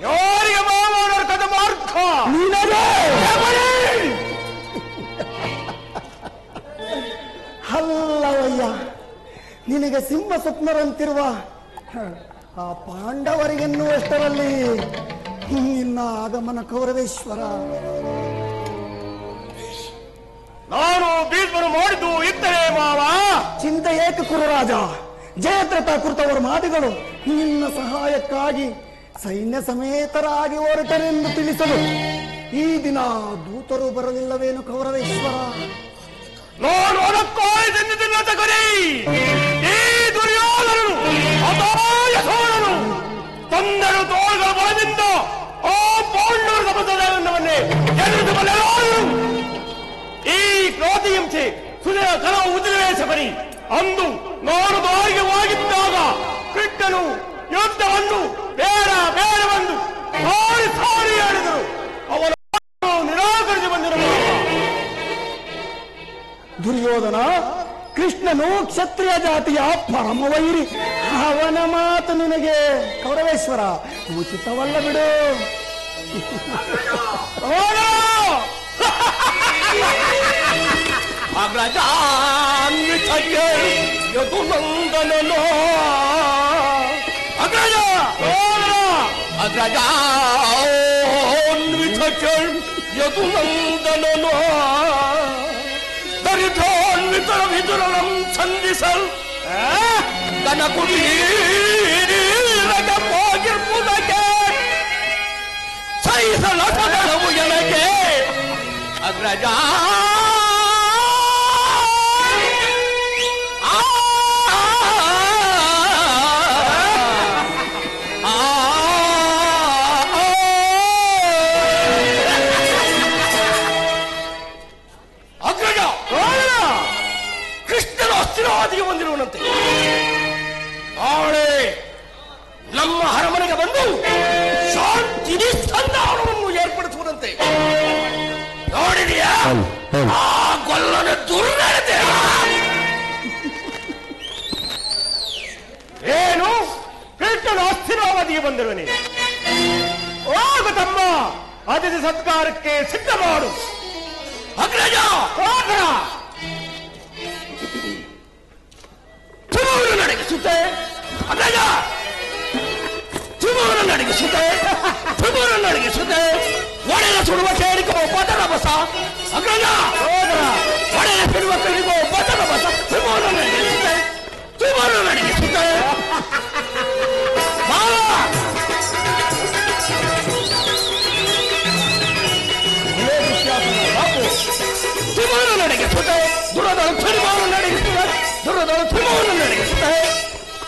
ಯಾರಿಗೆ ಮಾವನರ್ಕದ ಮಾರ್ಗ ನಿನಗೆ ಅಲ್ಲವಯ್ಯ, ನಿನಗೆ ಸಿಂಹ ಸ್ವಪ್ನರಂತಿರುವ ಆ ಪಾಂಡವರಿಗೆನ್ನುವಷ್ಟರಲ್ಲಿ ನಿನ್ನ ಆಗಮನ ಕೌರವೇಶ್ವರ. ನಾನು ಭೀಷ್ಮನು ಮಾಡಿದ್ದು ಇದ್ದರೆ ಮಾವ. ಚಿಂತೆ ಏಕ ಕುರುರಾಜ. ಜಯದ್ರಥ ಕುರಿತವರ ಮಾತುಗಳು ನಿನ್ನ ಸಹಾಯಕ್ಕಾಗಿ ಸೈನ್ಯ ಸಮೇತರಾಗಿ ಹೊರಟರೆಂದು ತಿಳಿಸಲು ಈ ದಿನ ದೂತರು ಬರಲಿಲ್ಲವೇನು ಕೌರವೇಶ್ವರ? ನಾನು ಅದಕ್ಕಾಯ್ದೆಂದಿದ್ದ ತಗರಿ ಈ ದುರ್ಯೋಧನನು ಅಪಾಯ ಸೋಳನು ತಂದೆರು ತೋಳುಗಳ ಬಲದಿಂದ ಆ ಪಾಂಡವರ ಸಮುದಾಯವನ್ನೇ ಎದುರು ಬಲೆಯಾದರು. ಈ ಕ್ರಾಂತಿ ಹಿಂಸೆ ಸುದಯ ಕಲವು ಉದ್ರೇಶ ಬರಿ ಅಂದು ನಾನು ಭಾಗ್ಯವಾಗಿದ್ದಾಗ ಕೃಷ್ಣನು ಯುದ್ಧವನ್ನು ಬೇಡ ಬೇಡವೆಂದು ಸಾರಿ ಸಾರಿ ಹೇಳಿದರು. ಅವನು ನಿರಾಕರಿಸಿ ಬಂದಿರಬಹುದು. ದುರ್ಯೋಧನ ಕೃಷ್ಣನು ಕ್ಷತ್ರಿಯ ಜಾತಿಯ ಪರಮವೈರಿ. ಅವನ ಮಾತು ನಿನಗೆ ಕೌರವೇಶ್ವರ ಉಚಿತವಲ್ಲ ಬಿಡು. ಯದುನಂದನೋ ಅಗ್ರಜ ಅಗ್ರಜ ಯದುನಂದನೋ ದರಿದ್ರೋನ್ವಿತರ ವಿದುರನಂ ಸಂಧಿಸಲ್ ಕನಕುಟೀರಗ ಹೋಗಿರ್ಪುದಕ್ಕೆ ಸಹಿಸಲಸದಳವು ಎನಗೆ ಅಗ್ರಜ. ಬಂದಿರುವನಂತೆ ನಾಳೆ ನಮ್ಮ ಅರಮನೆಗೆ ಬಂದು ಶಾಂತಿ ಸಂಧಾನವನ್ನು ಏರ್ಪಡಿಸುವುದಂತೆ. ನೋಡಿದೆಯಾ ಆ ಗೊಲ್ಲನ ದುರ್ನಡತೆ? ಏನು ಕೃಷ್ಣನ ಅಸ್ಥಿರಾವಧಿಗೆ ಬಂದಿರುವನಿ? ಹೋಗ ತಮ್ಮ ಅತಿಥಿ ಸತ್ಕಾರಕ್ಕೆ ಸಿದ್ಧ ಮಾಡು. ಅಗ್ರಜ ತುಮೂರು ನಡೆಗಿಸುತ್ತೆ. ಅಗ್ರಜ ತುಮೂರು ನಡೆಗಿಸುತ್ತೆ. ತುಮೂರು ನಡೆಗಿಸುತ್ತೆ. ಒಡೆಯ ಸುಡುವ ಕೇಳಿಕೋ ಬದಲ ಬಸ. ಅಗ್ರಜ ಒಡೆಯ ಸುಡುವ ಕೇಳಿಕೋ ಬದಲ ಬಸ. ತುಮೂರು ನಡೆಗಿಸುತ್ತೆ. ತುಮೂರು ನಡೆಗಿಸುತ್ತೆ. ತುಮೂರು ನಡೆಗಿಸುತ್ತೆ. ದುರದಳು ತುಮೂರು ನಡೆಗಿಸುತ್ತೆ. ದುರದಳು ತುಮೂರು ನಡೆಗಿಸುತ್ತೆ.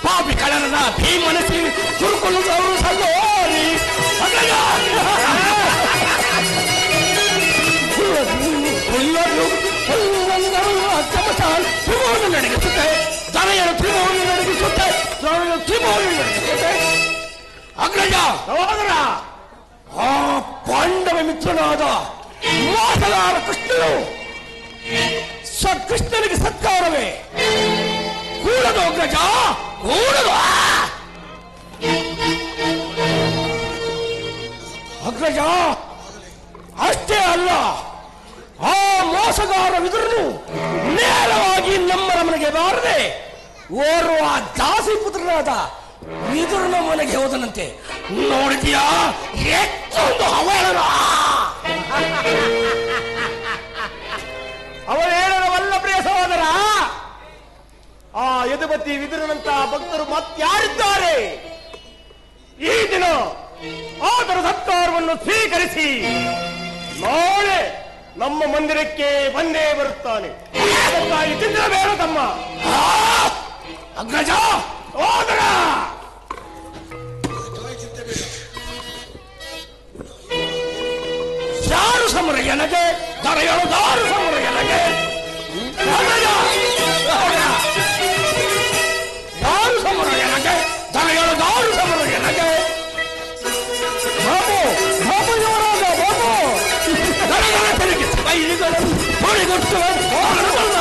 ಪಾಪಿ ಕಳರದ ಭೀಮನಸಿ ಸುರುಕೊಳ್ಳುವರು ಸಲ್ಲೋರಿ. ತ್ರಿಮೂರ್ಣ ನಡೆಗಿಸುತ್ತೆ. ದರೆಯರು ತ್ರಿಮೂರ್ಣ ನಡೆಗಿಸುತ್ತೆ. ತ್ರಿಮೂರ್ಣ ನಡೆಗಿಸುತ್ತೆ. ಅಗ್ರಜ ಸಹೋದರ, ಆ ಪಾಂಡವ ಮಿತ್ರನಾದ ಮಾತನಾಡ ಕೃಷ್ಣನು ಕೃಷ್ಣನಿಗೆ ಸತ್ಕಾರವೇ ಕೂಡದು. ಅಗ್ರಜ ಕೂಡದು. ಅಗ್ರಜ ಅಷ್ಟೇ ಅಲ್ಲ, ಆ ಮೋಸಗಾರ ವಿದುರನು ನೇರವಾಗಿ ನಮ್ಮ ಮನೆಗೆ ಬಾರದೆ ಓರ್ವ ದಾಸಿ ಪುತ್ರನಾದ ವಿದುರನ ಮನೆಗೆ ಹೋದನಂತೆ. ನೋಡಿದ್ಯಾ ಎಷ್ಟೊಂದು ಅವಹೇಳನ! ಅವಹೇಳನವಲ್ಲ ಪ್ರಿಯ ಸಹೋದರ. ಆ ಯದುಪತಿ ವಿದುರನಂತ ಭಕ್ತರು ಮತ್ಯಾರಿದ್ದಾರೆ? ಈ ದಿನ ಆದರ ಸತ್ಕಾರವನ್ನು ಸ್ವೀಕರಿಸಿ ನಾಳೆ ನಮ್ಮ ಮಂದಿರಕ್ಕೆ ಬಂದೇ ಬರುತ್ತಾನೆ. ಅದಕ್ಕಾಗಿ ತಿನ್ನಬೇಡ ತಮ್ಮ. ಅಗ್ರಜ ಸಹೋದರ, ಯಾರು ಸಮರ ಎನಗೆ, ದರೆಯಳು ದಾರು ಸಮರ ಎನಗೆ. ಯಾರು ಸಮರ ಎನಗೆ, ದರೆಯಳು ದಾರು ಸಮರ ಎನಗೆ. ಬಾಬು ಬಾಬು ಯುವರಾಜ ಬಾಬು ದರೆಗಳ ತೆರಿಗೆ ಕೈಲಿಗಳನ್ನು ಹೊಡೆಗೊಟ್ಟು ಹೊಡೆಗೊಟ್ಟು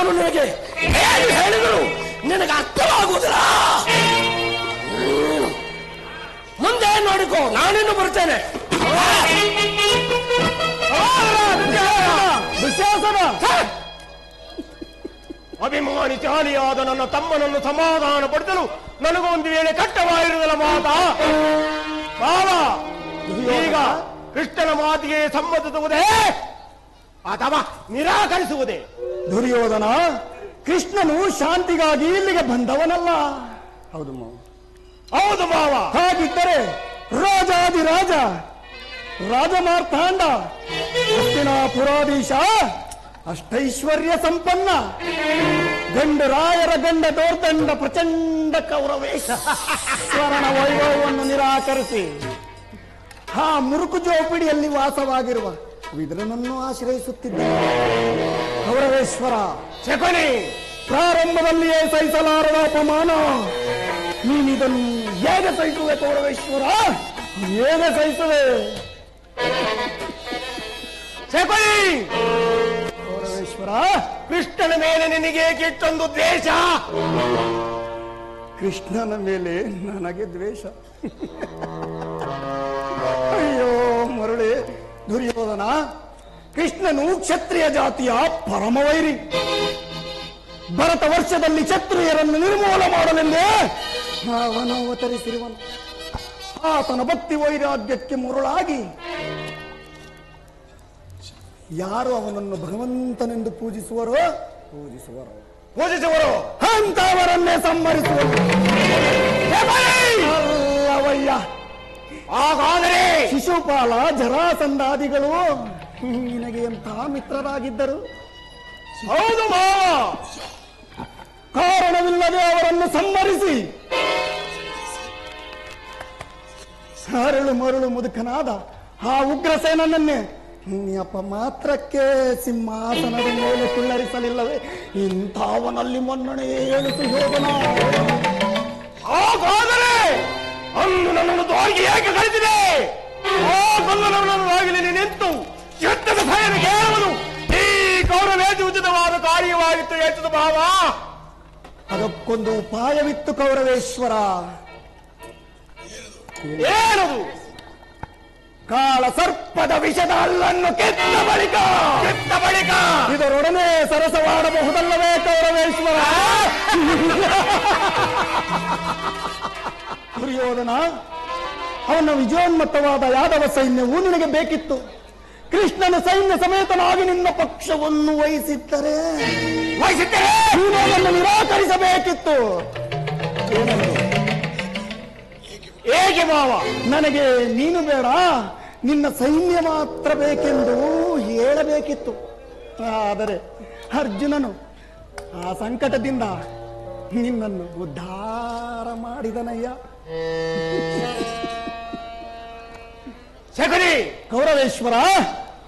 ನಾನು ನಿನಗೆ ಹೇಗೆ ಹೇಳಿದರು ನಿನಗೆ ಅರ್ಥವಾಗುವುದಿಲ್ಲ. ಮುಂದೆ ನೋಡಿಕೋ, ನಾನಿನ್ನು ಬರ್ತೇನೆ. ಅಭಿಮಾನಿ ಚಾಲಿಯಾದ ನನ್ನ ತಮ್ಮನನ್ನು ಸಮಾಧಾನ ಪಡಿಸಲು ನನಗೊಂದು ವೇಳೆ ಕಷ್ಟವಾಗಿರುವುದಿಲ್ಲ ಮಾತಾ. ಈಗ ಕೃಷ್ಣನ ಮಾತಿಗೆ ಸಮ್ಮತಿಸುವುದೇ ಅಥವಾ ನಿರಾಕರಿಸುವುದೇ? ದುರ್ಯೋಧನ, ಕೃಷ್ಣನು ಶಾಂತಿಗಾಗಿ ಇಲ್ಲಿಗೆ ಬಂದವನಲ್ಲ. ಹೌದು ಮಾವ. ಹೌದು ಮಾವ. ಹಾಗಿದ್ದರೆ ರಾಜಾದಿರಾಜ ರಾಜಮಾರ್ತಾಂಡ ಹಸ್ತಿನಾಪುರಾಧೀಶ ಅಷ್ಟೈಶ್ವರ್ಯ ಸಂಪನ್ನ ಗಂಡರಾಯರ ಗಂಡ ದೌರ್ದಂಡ ಪ್ರಚಂಡ ಕೌರವೇಶ ಸ್ವರ್ಣ ವೈಭವವನ್ನು ನಿರಾಕರಿಸಿ ಆ ಮುರುಕು ಜೋಪಿಡಿಯಲ್ಲಿ ವಾಸವಾಗಿರುವ ವಿದುರನನ್ನು ಆಶ್ರಯಿಸುತ್ತಿದ್ದಾನೆ. ಕೌರವೇಶ್ವರ ಶಕುನಿ, ಪ್ರಾರಂಭದಲ್ಲಿಯೇ ಸಹಿಸಲಾರದ ಅಪಮಾನ. ನೀನಿದನ್ನು ಹೇಗೆ ಸಹಿಸುವೆ ಕೌರವೇಶ್ವರ? ಹೇಗೆ ಸಹಿಸುವೆ? ಶಕುನಿ, ಕೌರವೇಶ್ವರ, ಕೃಷ್ಣನ ಮೇಲೆ ನಿನಗೆ ಕೆಟ್ಟೊಂದು ದ್ವೇಷ? ಕೃಷ್ಣನ ಮೇಲೆ ನನಗೆ ದ್ವೇಷ? ಅಯ್ಯೋ ಮರುಳೆ ದುರ್ಯೋಧನ, ಕೃಷ್ಣನು ಕ್ಷತ್ರಿಯ ಜಾತಿಯ ಪರಮವೈರಿ. ಭರತ ವರ್ಷದಲ್ಲಿ ಕ್ಷತ್ರಿಯರನ್ನು ನಿರ್ಮೂಲ ಮಾಡಲೆಂದೇ ಅವನು ಅವತರಿಸಿರುವನು. ಆತನ ಭಕ್ತಿ ವೈರಾಗ್ಯಕ್ಕೆ ಮರುಳಾಗಿ ಯಾರು ಅವನನ್ನು ಭಗವಂತನೆಂದು ಪೂಜಿಸುವರೋ ಅಂತವರನ್ನೇ ಸಂಹರಿಸುವರು. ಅಲ್ಲವಯ್ಯ, ಹಾಗಾದರೆ ಶಿಶುಪಾಲ ಜರಾಸಂಧಾದಿಗಳು ನಿನಗೆ ಎಂತಹ ಮಿತ್ರರಾಗಿದ್ದರು? ಹೌದು ಮಾವ. ಕಾರಣವಿಲ್ಲದೆ ಅವರನ್ನು ಸಂಹರಿಸಿ ಹರಳು ಮರಳು ಮುದುಕನಾದ ಆ ಉಗ್ರಸೇನನ್ನೇ ಅಪ್ಪ ಮಾತ್ರಕ್ಕೆ ಸಿಂಹಾಸನದ ಮೇಲೆ ಕುಳ್ಳರಿಸಲಿಲ್ಲವೇ? ಇಂಥವನಲ್ಲಿ ಮನ್ನಣೆ ಏಳಿಸಿ ಹೋದನ. ಹಾಗಾದರೆ ಅಂದು ನನ್ನನ್ನು ದ್ವಾರಿಗೆ ಏಕೆ ಕಳಿಸಿದೆ? ಆ ಕಲ್ಲನವನಾಗಲಿ ನಿಂತು ಯುದ್ಧದ ಭಯನ ಕೇಳುವುದು ಈ ಕೌರವೇದಿ ಉಚಿತವಾದ ಕಾರ್ಯವಾಗಿತ್ತು ಹೆಚ್ಚದ ಭಾವ. ಅದಕ್ಕೊಂದು ಉಪಾಯವಿತ್ತು ಕೌರವೇಶ್ವರ. ಏನದು? ಕಾಳ ಸರ್ಪದ ವಿಷದ ಹಲ್ಲನ್ನು ಕೆತ್ತ ಬಳಿಕ ಇದರೊಡನೆ ಸರಸವಾಡಬಹುದಲ್ಲವೇ ಕೌರವೇಶ್ವರ? ದುರ್ಯೋಧನ, ಅವನ ವಿಜಯೋನ್ಮತ್ತವಾದ ಯಾದವ ಸೈನ್ಯವು ನಿನಗೆ ಬೇಕಿತ್ತು. ಕೃಷ್ಣನ ಸೈನ್ಯ ಸಮೇತನಾಗಿ ನಿನ್ನ ಪಕ್ಷವನ್ನು ವಹಿಸಿದ್ದರೆ ನೀನು ಅದನ್ನು ನಿರಾಕರಿಸಬೇಕಿತ್ತು. ಹೇಗೆ ಮಾವ? ನನಗೆ ನೀನು ಬೇಡ, ನಿನ್ನ ಸೈನ್ಯ ಮಾತ್ರ ಬೇಕೆಂದು ಹೇಳಬೇಕಿತ್ತು. ಆದರೆ ಅರ್ಜುನನು ಆ ಸಂಕಟದಿಂದ ನಿನ್ನನ್ನು ಉದ್ಧಾರ ಮಾಡಿದನಯ್ಯ. ಶಕುನಿ, ಕೌರವೇಶ್ವರ,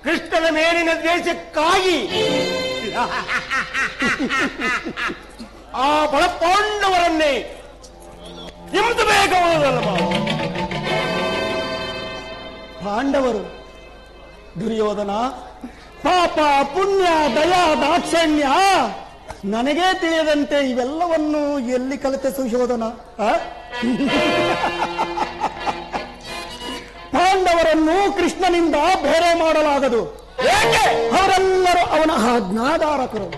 ಕೃಷ್ಣನ ಮೇಲಿನ ದ್ವೇಷಕ್ಕಾಗಿ ಆ ಬಲಪಾಂಡವರನ್ನೇ ಹಿಂಸಬೇಕಾಗುವುದಲ್ಲ ಮಾವ. ಪಾಂಡವರು ದುರ್ಯೋಧನ, ಪಾಪ ಪುಣ್ಯ ದಯಾ ದಾಕ್ಷಣ್ಯ ನನಗೇ ತಿಳಿಯದಂತೆ ಇವೆಲ್ಲವನ್ನು ಎಲ್ಲಿ ಕಲಿತೆ ಸುಶೋಧನ? ಪಾಂಡವರನ್ನು ಕೃಷ್ಣನಿಂದ ಬೇರೆ ಮಾಡಲಾಗದು. ಏಕೆ? ಅವರೆಲ್ಲರೂ ಅವನ ಆಜ್ಞಾಧಾರಕರು.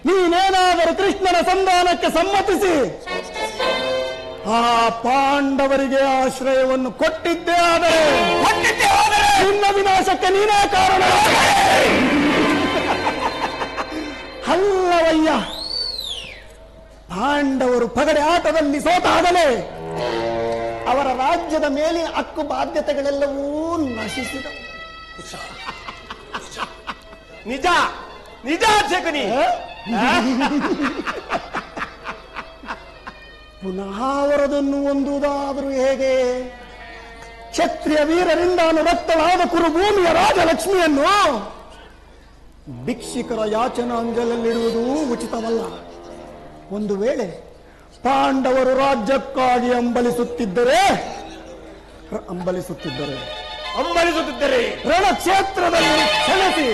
ನೀನೇನಾದರೂ ಕೃಷ್ಣನ ಸಂಧಾನಕ್ಕೆ ಸಮ್ಮತಿಸಿ ಆ ಪಾಂಡವರಿಗೆ ಆಶ್ರಯವನ್ನು ಕೊಟ್ಟಿದ್ದೇ ಆದರೆ ನಿನ್ನ ವಿನಾಶಕ್ಕೆ ನೀನೇ ಕಾರಣ. ಅಲ್ಲವಯ್ಯ, ಪಾಂಡವರು ಪಗಡೆ ಆಟದಲ್ಲಿ ಸೋತಾಗಲೇ ಅವರ ರಾಜ್ಯದ ಮೇಲಿನ ಹಕ್ಕು ಬಾಧ್ಯತೆಗಳೆಲ್ಲವೂ ನಶಿಸಿದವು. ನಿಜ ನಿಜ ಶಕುನಿ. ಪುನಃ ಅವರದನ್ನು ಹೊಂದುವುದಾದರೂ ಹೇಗೆ? ಕ್ಷತ್ರಿಯ ವೀರರಿಂದ ಅನುರಕ್ತಳಾದ ಕುರುಭೂಮಿಯ ರಾಜಲಕ್ಷ್ಮಿಯನ್ನು ಭಿಕ್ಷಿಕರ ಯಾಚನಾಂಜಲಲ್ಲಿಡುವುದು ಉಚಿತವಲ್ಲ. ಒಂದು ವೇಳೆ ಪಾಂಡವರು ರಾಜ್ಯಕ್ಕಾಗಿ ಅಂಬಲಿಸುತ್ತಿದ್ದರೆ ರಣಕ್ಷೇತ್ರದಲ್ಲಿ ಸೆಣಸಿ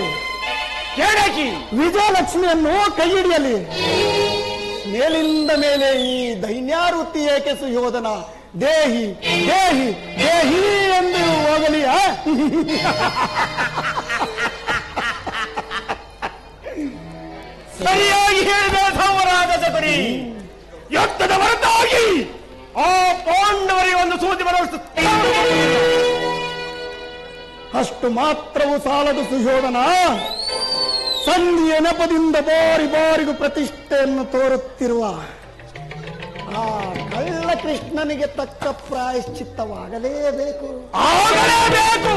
ಕೇಳಾಕಿ ವಿಜಯಲಕ್ಷ್ಮಿಯನ್ನು ಕೈ ಹಿಡಿಯಲಿ. ಮೇಲಿಂದ ಮೇಲೆ ಈ ದೈನ್ಯಾವೃತ್ತಿ ಏಕೆ ಸುಯೋಧನ? ದೇಹಿ ದೇಹಿ ದೇಹಿ ಎಂದು ಹೋಗಲಿ. ಸರಿಯಾಗಿ ಹೇಳಿದ ಧರ್ಮರಾಜ ಶಕುನಿ. ಯುದ್ಧದ ಹೊರತಾಗಿ ಆ ಪಾಂಡವರಿಗೆ ಒಂದು ಸೂಚಿ ಬರುವಷ್ಟು ಅಷ್ಟು ಮಾತ್ರವೂ ಸಾಲದು ಸುಯೋಧನ. ಸಂಧಿಯ ನೆಪದಿಂದ ಬಾರಿ ಬಾರಿಗೂ ಪ್ರತಿಷ್ಠೆಯನ್ನು ತೋರುತ್ತಿರುವ ಆ ಕಳ್ಳ ಕೃಷ್ಣನಿಗೆ ತಕ್ಕ ಪ್ರಾಯಶ್ಚಿತ್ತವಾಗಲೇಬೇಕು. ಆಗಲೇಬೇಕು.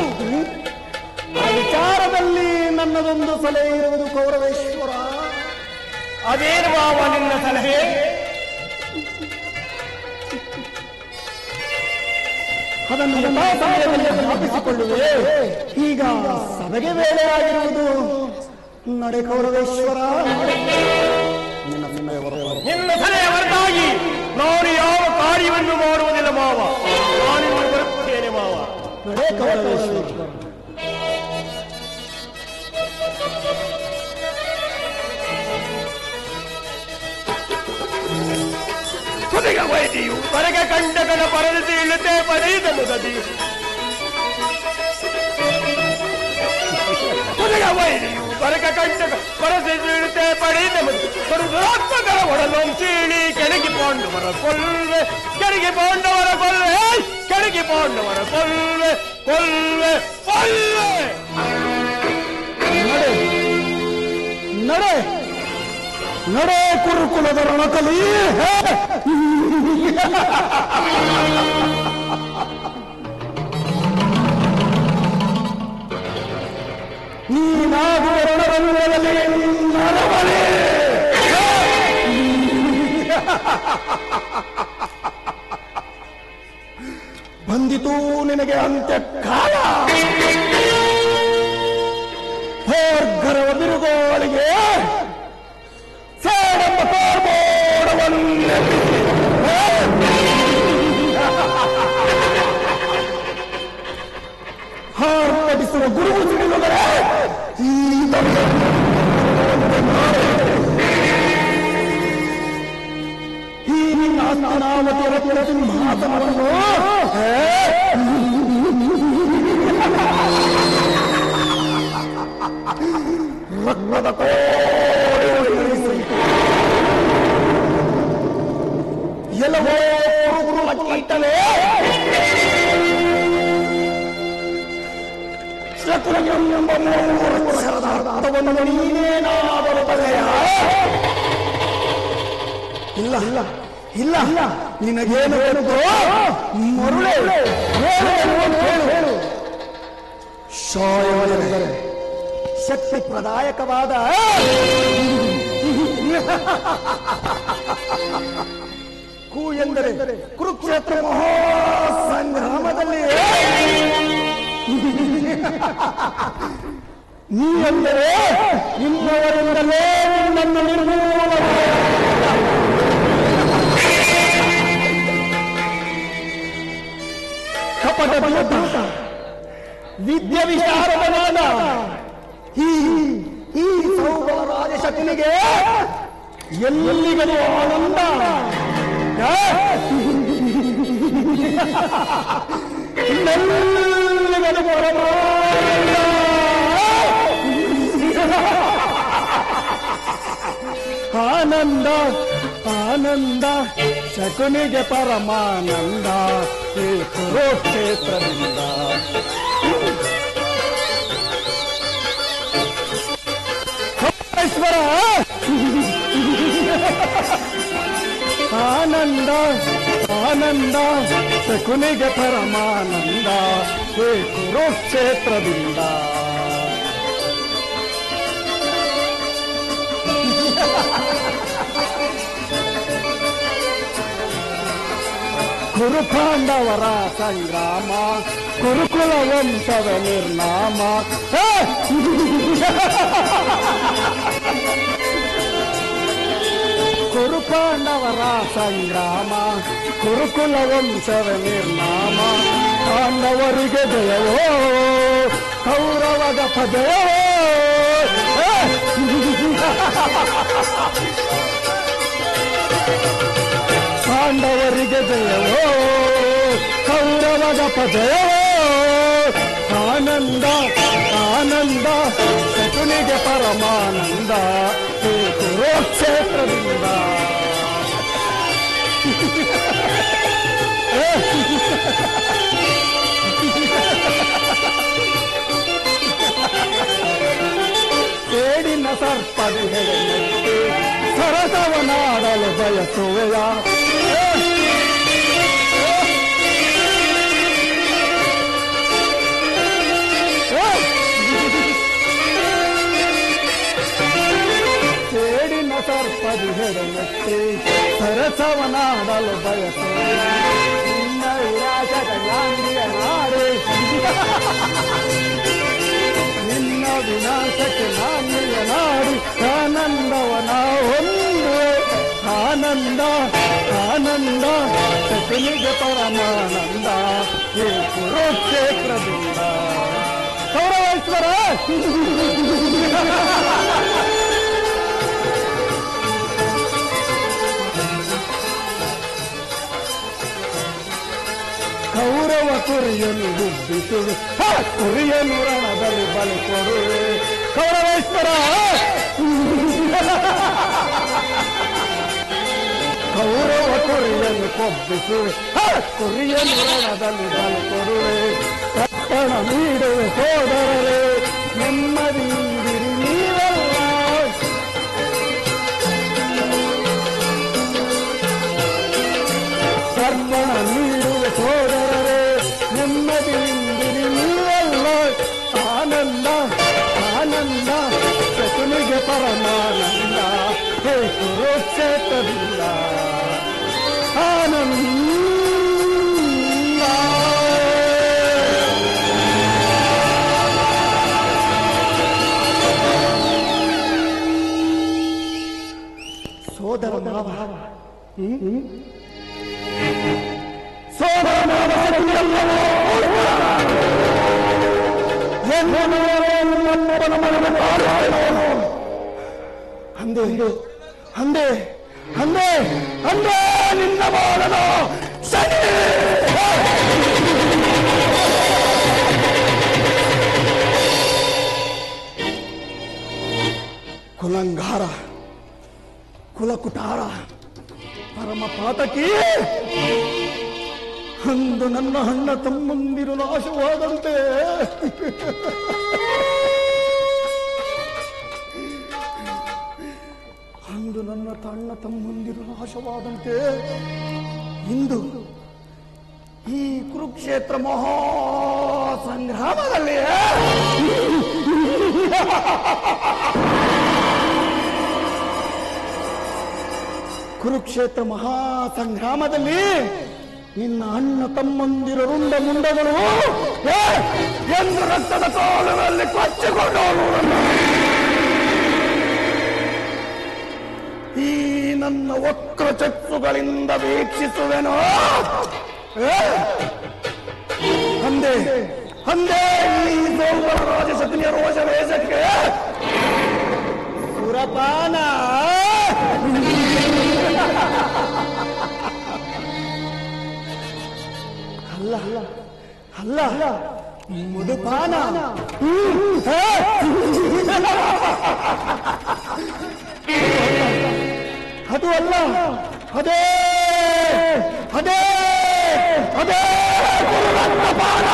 ಆ ವಿಚಾರದಲ್ಲಿ ನನ್ನದೊಂದು ಸಲಹೆ ಇರುವುದು ಕೌರವೇಶ್ವರ. ಅದೇನು ಮಾವ ನಿನ್ನ ಸಲಹೆ? ಅದನ್ನು ಜ್ಞಾಪಿಸಿಕೊಳ್ಳುವೆ. ಈಗ ಸಭೆಗೆ ವೇಳೆಯಾಗಿರುವುದು. ನಡೆ ಕೌರವೇಶ್ವರ. ನಿನ್ನ ಸಲಹೆ ಹೊರತಾಗಿ ನಾನು ಯಾವ ಕಾರ್ಯವನ್ನು ಮಾಡುವುದಿಲ್ಲ ಮಾವ. ನಾನು ಬರುತ್ತೇನೆ ಮಾವ. ನಡೆ ಕೌರವೇಶ್ವರ. ವೈದ್ಯು ಹೊರಗ ಕಂಡಕನ ಪರದಿ ಇಳುತ್ತೆ ಪಡೆಯುತ್ತ ಮುದದಿ ವೈದ್ಯು ಹೊರಗ ಕಂಡಕ ಪರದಿ ಇಳುತ್ತೆ ಪಡೆಯುತ್ತ ಮುದಾತ್ಮಕರ ಒಡಲೊಂ ಚೀಳಿ ಕೆಳಗಿ ಪಾಂಡವರ ಕೊಲ್ವೆ ಕೆಳಗಿ ಪಾಂಡವರ ಕೊಲ್ವೆ ಕೆಳಗಿ ಪಾಂಡವರ ಕೊಲ್ವೆ ಕೊಲ್ವೆ ಕೊಲ್ವೆ. ನಡೆ ನಡೆ ಕುರುಕುಲದ ರಣಕಲಿ. ನೀನಾಗುವ ರಣರಂಗದಲ್ಲಿ ನರವಲೇ. ಬಂದಿತು ನಿನಗೆ ಅಂತ್ಯಕಾಲ. ಹೋರ್ಗರವ ಬಿರುಗೋಳಿಗೆ ಸೇಡಮ್ಮ ತೋರ್ಬೋಡವನ್ನೇ ಹಾರ್ಪಡಿಸುವ ಗುರುವು ಸಿಡಿದರೆ ಈ ನಿನ್ನ ನಾಮತಿ ರತ್ನ ಸಿಂಹಾಸನವನ್ನು ರತ್ನದ ಎಲ್ಲವೋ ಕೀಟವೇ ಶಕುನಿಯೆಂಬ 3 ವರ್ಷದ ಅರ್ಥವನ್ನು ನೀನೇನಾದರೂ ಬಗೆಯ? ಇಲ್ಲ ಇಲ್ಲ ಇಲ್ಲ ಇಲ್ಲ. ನಿನಗೇನು ಬೇಕೋ ಮರುಳೆ ಹೇಳು. ಶಾಯವೆಂದರೆ ಶಕ್ತಿ ಪ್ರದಾಯಕವಾದ ಕು ಎಂದರೆ ಕುರುಕ್ಷೇತ್ರ ಮಹಾಸಂಗ್ರಾಮದಲ್ಲಿ ನೀ ಎಂದರೆ ನಿಮ್ಮವರಿಂದಲೇ ನಿನ್ನನ್ನು ನಿರ್ಮೂಲ ಕಪಟ ಭೂತ ವಿದ್ಯೆ ವಿಶಾರದನಾದ ಈ ಸೌಬಲ ರಾಜ ಶಕುನಿಗೆ ಎಲ್ಲಿಗದು ಆನಂದ. ಇನ್ನೆಲ್ಲಿಗದು ಪರಮಾನಂದ. ಆನಂದ ಆನಂದ ಶಕುನಿಗೆ ಪರಮಾನಂದ ಈ ಕುರುಕ್ಷೇತ್ರದಿಂದ. ಈಶ್ವರ ಆನಂದ ಆನಂದ ಶಕುನಿಗೆ ಪರಮಾನಂದ ಈ ಕುರುಕ್ಷೇತ್ರದಿಂದ. ಕುರು ಪಾಂಡವರ ಸಂಗ್ರಾಮ ಕುರುಕುಲ ವಂಶದ ನಿರ್ನಾಮ. ಕುರು ಪಾಂಡವರ ಸಂಗ್ರಾಮ ಕುರುಕುಲ ವಂಶದ ನಿರ್ನಾಮ. ಪಾಂಡವರಿಗೆ ಜಯವೋ ಕೌರವದ ಪದಯವೋ. ಪಾಂಡವರಿಗೆ ಜಯವೋ ಕೌರವದ ಪಜಯವೋ ಆನಂದ ಆನಂದ ಶಕುನಿಗೆ ಪರಮಾನಂದ ಈ ಕುರುಕ್ಷೇತ್ರದಿಂದ ಕೇಡಿನ ಸರ್ಪದಿ ಹೆಡೆಯಂತೆ ಸರಸವನಾಡಲು ಬಯಸುವೆಯ ಕೇಡಿನ ಸರ್ಪದಿ ಹೆಡೆಯಂತೆ ಸರಸವನಾಡಲು ಬಯಸುವೆಯ ನಿನ್ನ ವಿರಾಜದ ಗಾಂಧಿಯ ನಾಡೆ ನಿನ್ನ ವಿನಾಶಕ್ಕೆ ನಾಣ್ಯ ನಾಡಿ ಆನಂದವನ ಒಂದು ಆನಂದ ಆನಂದ ಶಕುನಿಗೆ ಪರಮಾನಂದ ಈ ಕುರುಕ್ಷೇತ್ರದಿಂದ ಕೌರವೇಶ್ವರ ಕೌರವ ಕುರಿಯನ್ನು ಹುಬ್ಬಿಸುವೆ ಕುರಿಯನ್ನು ರಣದಲ್ಲಿ ಬಲಿ ಕೊಡುವೆ ಕೌರವೇಶ್ವರ ಕೌರವ ಕುರಿಯನ್ನು ಕೊಬ್ಬಿಸುವೆ ಕುರಿಯನ್ನು ರಣದಲ್ಲಿ ಬಲಿ ಕೊಡುವೆ ತಪ್ಪಣ ನೀಡುವೆ ಸೋದರರೇ ನೆಮ್ಮದಿಯಿಂದಿರಿ ನೀವೆಲ್ಲ ತರ್ಪಣ ನೀಡುವೆ ಸೋದರರೇ ನೆಮ್ಮದಿಯಿಂದಿರಿ ನೀವೆಲ್ಲ ಆನಂದ ಆನಂದ ಶಕುನಿಗೆ ಪರಮಾನಂದ ಹೇ ಕುರುಕ್ಷೇತ್ರದಿಂದ ಆನಂದ ಸೋದರ ಮಾವ ಅಂದೆ ಅಂದೆ ಅಂದೆ ಅಂದೆ ನಿನ್ನ ಬಾಲನು ಶನಿ ಕುಲಂಗಾರ ಕುಲಕುಟಾರ ಪರಮ ಪಾತಕಿ ಅಂದು ನನ್ನ ಅಣ್ಣ ತಮ್ಮಂದಿರು ನಾಶವಾದಂತೆ ಅಂದು ನನ್ನ ಅಣ್ಣ ತಮ್ಮಂದಿರು ನಾಶವಾದಂತೆ ಇಂದು ಈ ಕುರುಕ್ಷೇತ್ರ ಮಹಾ ಸಂಗ್ರಾಮದಲ್ಲಿ ಕುರುಕ್ಷೇತ್ರ ಮಹಾ ಸಂಗ್ರಾಮದಲ್ಲಿ ನಿನ್ನ ಅಣ್ಣ ತಮ್ಮಂದಿರ ರುಂಡ ಮುಂಡಗಳು ಎಂದು ರಕ್ತದ ಕಾಲುಗಳಲ್ಲಿ ಕೊಚ್ಚಿಕೊಂಡು ಈ ನನ್ನ ವಕ್ರ ಚಕ್ಷುಗಳಿಂದ ವೀಕ್ಷಿಸುವೆನೋ ಅಂದೇ ಅಂದೇ ಈ ಸೋಮರ ರಾಜ ಶಕುನಿಯ ರೋಷ ವೇಷಕ್ಕೆ ಸುರಪಾನ ಅಲ್ಲ ಅಲ್ಲ ಅಲ್ಲ ಅಲ್ಲ ಮುದುಪಾನ ಅದು ಅಲ್ಲ ಅದೇ ಅದೇ ಅದೇ ಗುರುರತ್ನಪಾನ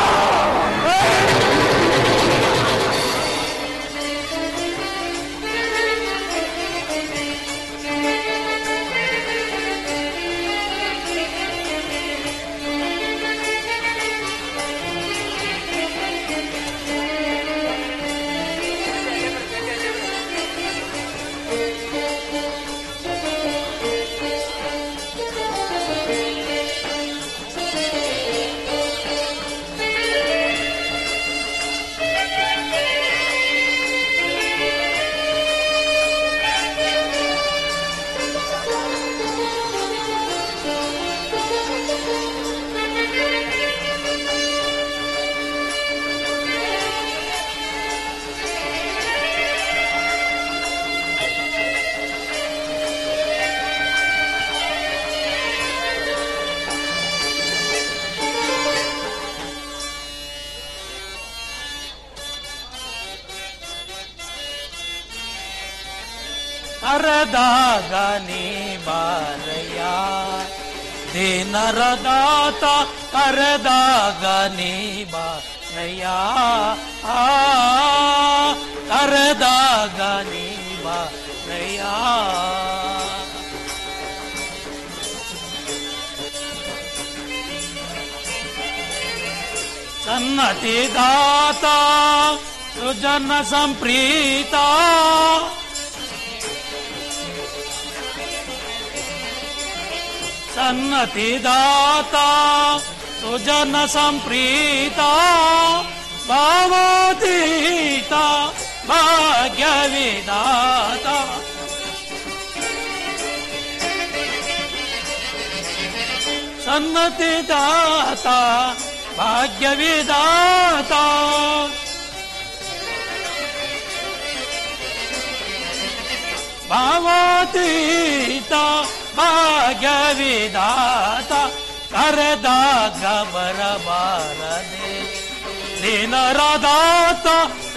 ಕರೆದಾಗ ನೀ ಬಾರಯ್ಯ ದೀನರ ದಾತ ಕರೆದಾಗ ನೀ ಬಾರಯ್ಯ ಕರೆದಾಗ ನೀ ಬಾರಯ್ಯ ಸನ್ನತಿ ದಾತ ಸುಜನ ಸಂಪ್ರೀತ ಸನ್ನತಿ ದಾತ ಸುಜನ ಸಂಪ್ರೀತ ಭಾವೋತೀತ ಭಾಗ್ಯವಿದಾತ ಸನ್ನತಿ ದಾತ ಭಾಗ್ಯವಿದಾತ ಭಾವಾತೀತ ಭಾಗ್ಯವಿದಾತ ಕರೆದಾಗ ಬರಬಾರದೆ ದಿನರ ದಾತ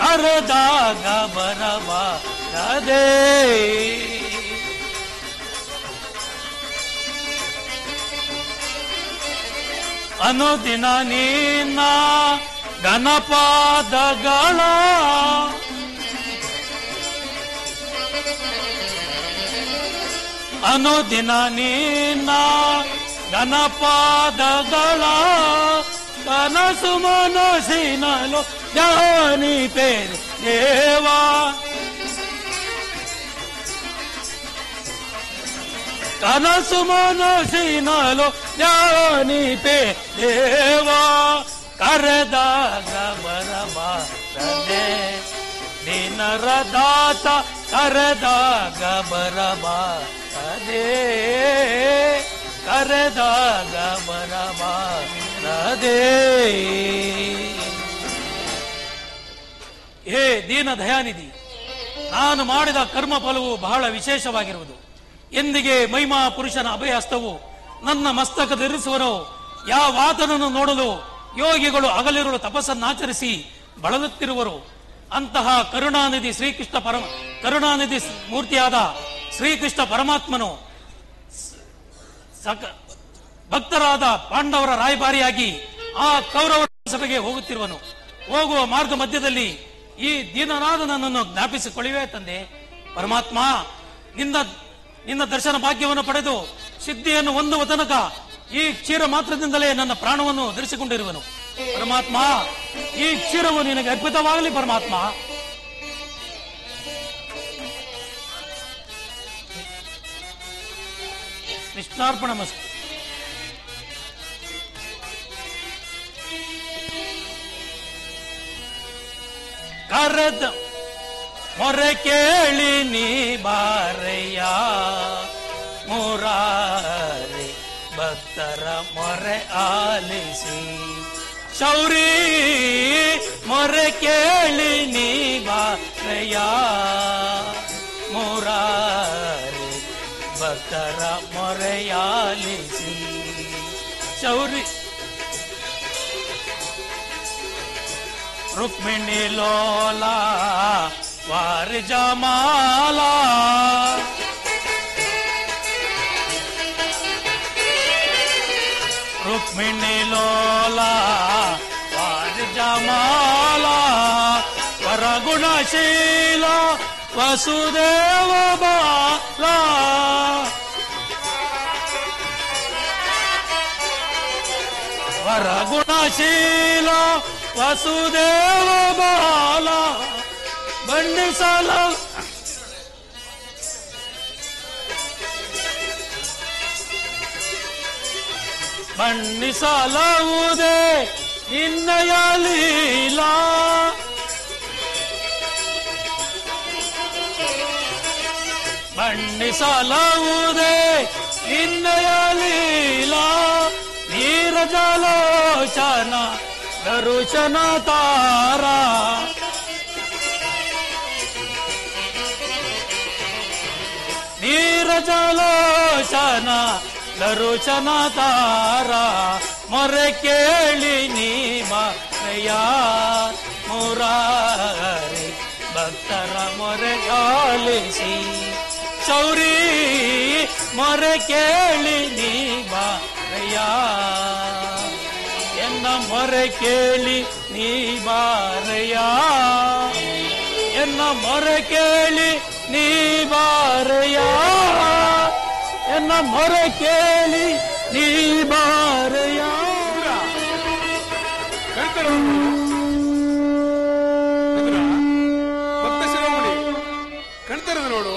ಕರೆದಾಗ ಬರಬಾರದೆ ಅನುದಿನ ನಿನ್ನ ಘನಪಾದಗಳ ಅನುದಿನ ನಿನ್ನ ಘನಪಾದಗಳ ಕನಸು ಮನಸ್ಸಿನಲು ಧ್ಯಾನಿಪೆ ದೇವಾ ಕನಸು ಮನಸ್ಸಿನಲು ಧ್ಯಾನಿಪೆ ದೇವಾ ಕರೆದಾಗ ಬರಬಾರದೆ ದಿನರ ದಾತ ಕರೆದಾಗ ಬರಬಾರದೆ ಕರೆದಾಗ ಬರಬಾರದೆ ಹೇ ದೀನ ದಯಾನಿಧಿ, ನಾನು ಮಾಡಿದ ಕರ್ಮ ಫಲವು ಬಹಳ ವಿಶೇಷವಾಗಿರುವುದು. ಎಂದಿಗೆ ಮಹಿಮಾ ಪುರುಷನ ಅಭಯ ಹಸ್ತವು ನನ್ನ ಮಸ್ತಕದಲ್ಲಿರಿಸುವನೋ ಯಾವಾತನನ್ನು ನೋಡಲು ಯೋಗಿಗಳು ಹಗಲಿರುಳು ತಪಸ್ಸನ್ನಾಚರಿಸಿ ಬಳಲುತ್ತಿರುವರು. ಅಂತಹ ಕರುಣಾನಿಧಿ ಕರುಣಾನಿಧಿ ಮೂರ್ತಿಯಾದ ಶ್ರೀಕೃಷ್ಣ ಪರಮಾತ್ಮನು ಭಕ್ತರಾದ ಪಾಂಡವರ ರಾಯಭಾರಿಯಾಗಿ ಆ ಕೌರವ ಸಭೆಗೆ ಹೋಗುತ್ತಿರುವನು. ಹೋಗುವ ಮಾರ್ಗ ಮಧ್ಯದಲ್ಲಿ ಈ ದೀನನಾದ ನನ್ನನ್ನು ಜ್ಞಾಪಿಸಿಕೊಳ್ಳುವೆ ತಂದೆ. ಪರಮಾತ್ಮ, ನಿನ್ನ ದರ್ಶನ ಭಾಗ್ಯವನ್ನು ಪಡೆದು ಸಿದ್ಧಿಯನ್ನು ಹೊಂದುವ ತನಕ ಈ ಕ್ಷೀರ ಮಾತ್ರದಿಂದಲೇ ನನ್ನ ಪ್ರಾಣವನ್ನು ಧರಿಸಿಕೊಂಡಿರುವನು. ಪರಮಾತ್ಮ, ಈ ಕ್ಷೀರವು ನಿನಗೆ ಅರ್ಪಿತವಾಗಲಿ. ಪರಮಾತ್ಮ, ಕೃಷ್ಣಾರ್ಪಣಮಸ್ತು. ಕರೆದ ಮೊರೆ ಕೇಳಿ ನೀ ಬಾರಯ್ಯ ಮುರಾರಿ ಭಕ್ತರ ಮೊರೆ ಆಲಿಸಿ. ಶೌರಿ ಮೊರೆ ಕೇಳಿ ನೀ ಬಾರಯ್ಯ ಮುರಾರಿ ಭಕ್ತರ ಮೊರೆಯಾಲಿಸಿ. ಶೌರಿ ರುಕ್ಮಿಣಿ ಲೋಲ ವಾರಿ ಜಮಾಲ ರುಕ್ಮಿಣಿ ಲೋಲ ವಾರಿ ಜಮಾಲ ವರಗುಣಶೀಲ ವಸುದೇವ ಬಾಲ ವರಗುಣಶೀಲ ವಸುದೇವ ಬಾಲ ಬಣ್ಣಿಸಲ ಬಣ್ಣಿಸಲವುದೇ ನಿನ್ನಯ ಲೀಲಾ. ಬಣ್ಣಿಸಲವುದೇ ನಿನ್ನಯ ಲೀಲಾ. ನೀರಜಲೋಚನ ದರುಶನ ತಾರ ನೀರಜಲೋಚನ ದರುಶನ ತಾರ ಮೊರೆ ಕೇಳಿ ನೀ ಮಾರಯ್ಯ ಮುರಾರಿ ಭಕ್ತರ ಮೊರೆ ಆಲಿಸಿ. ಶೌರಿ ಮೊರೆ ಕೇಳಿ ನೀ ಬಾರಯ್ಯ ಎನ್ನ ಮೊರೆ ಕೇಳಿ ನೀ ಬಾರಯ್ಯ ಎನ್ನ ಮೊರೆ ಕೇಳಿ ನೀ ಬಾರಯ್ಯ ಎನ್ನ ಮೊರೆ ಕೇಳಿ ನೀ ಬಾರಯ್ಯ. ಭಕ್ತ ಶಿರೋಮಣಿ ಕಣ್ತರದ ನೋಡು.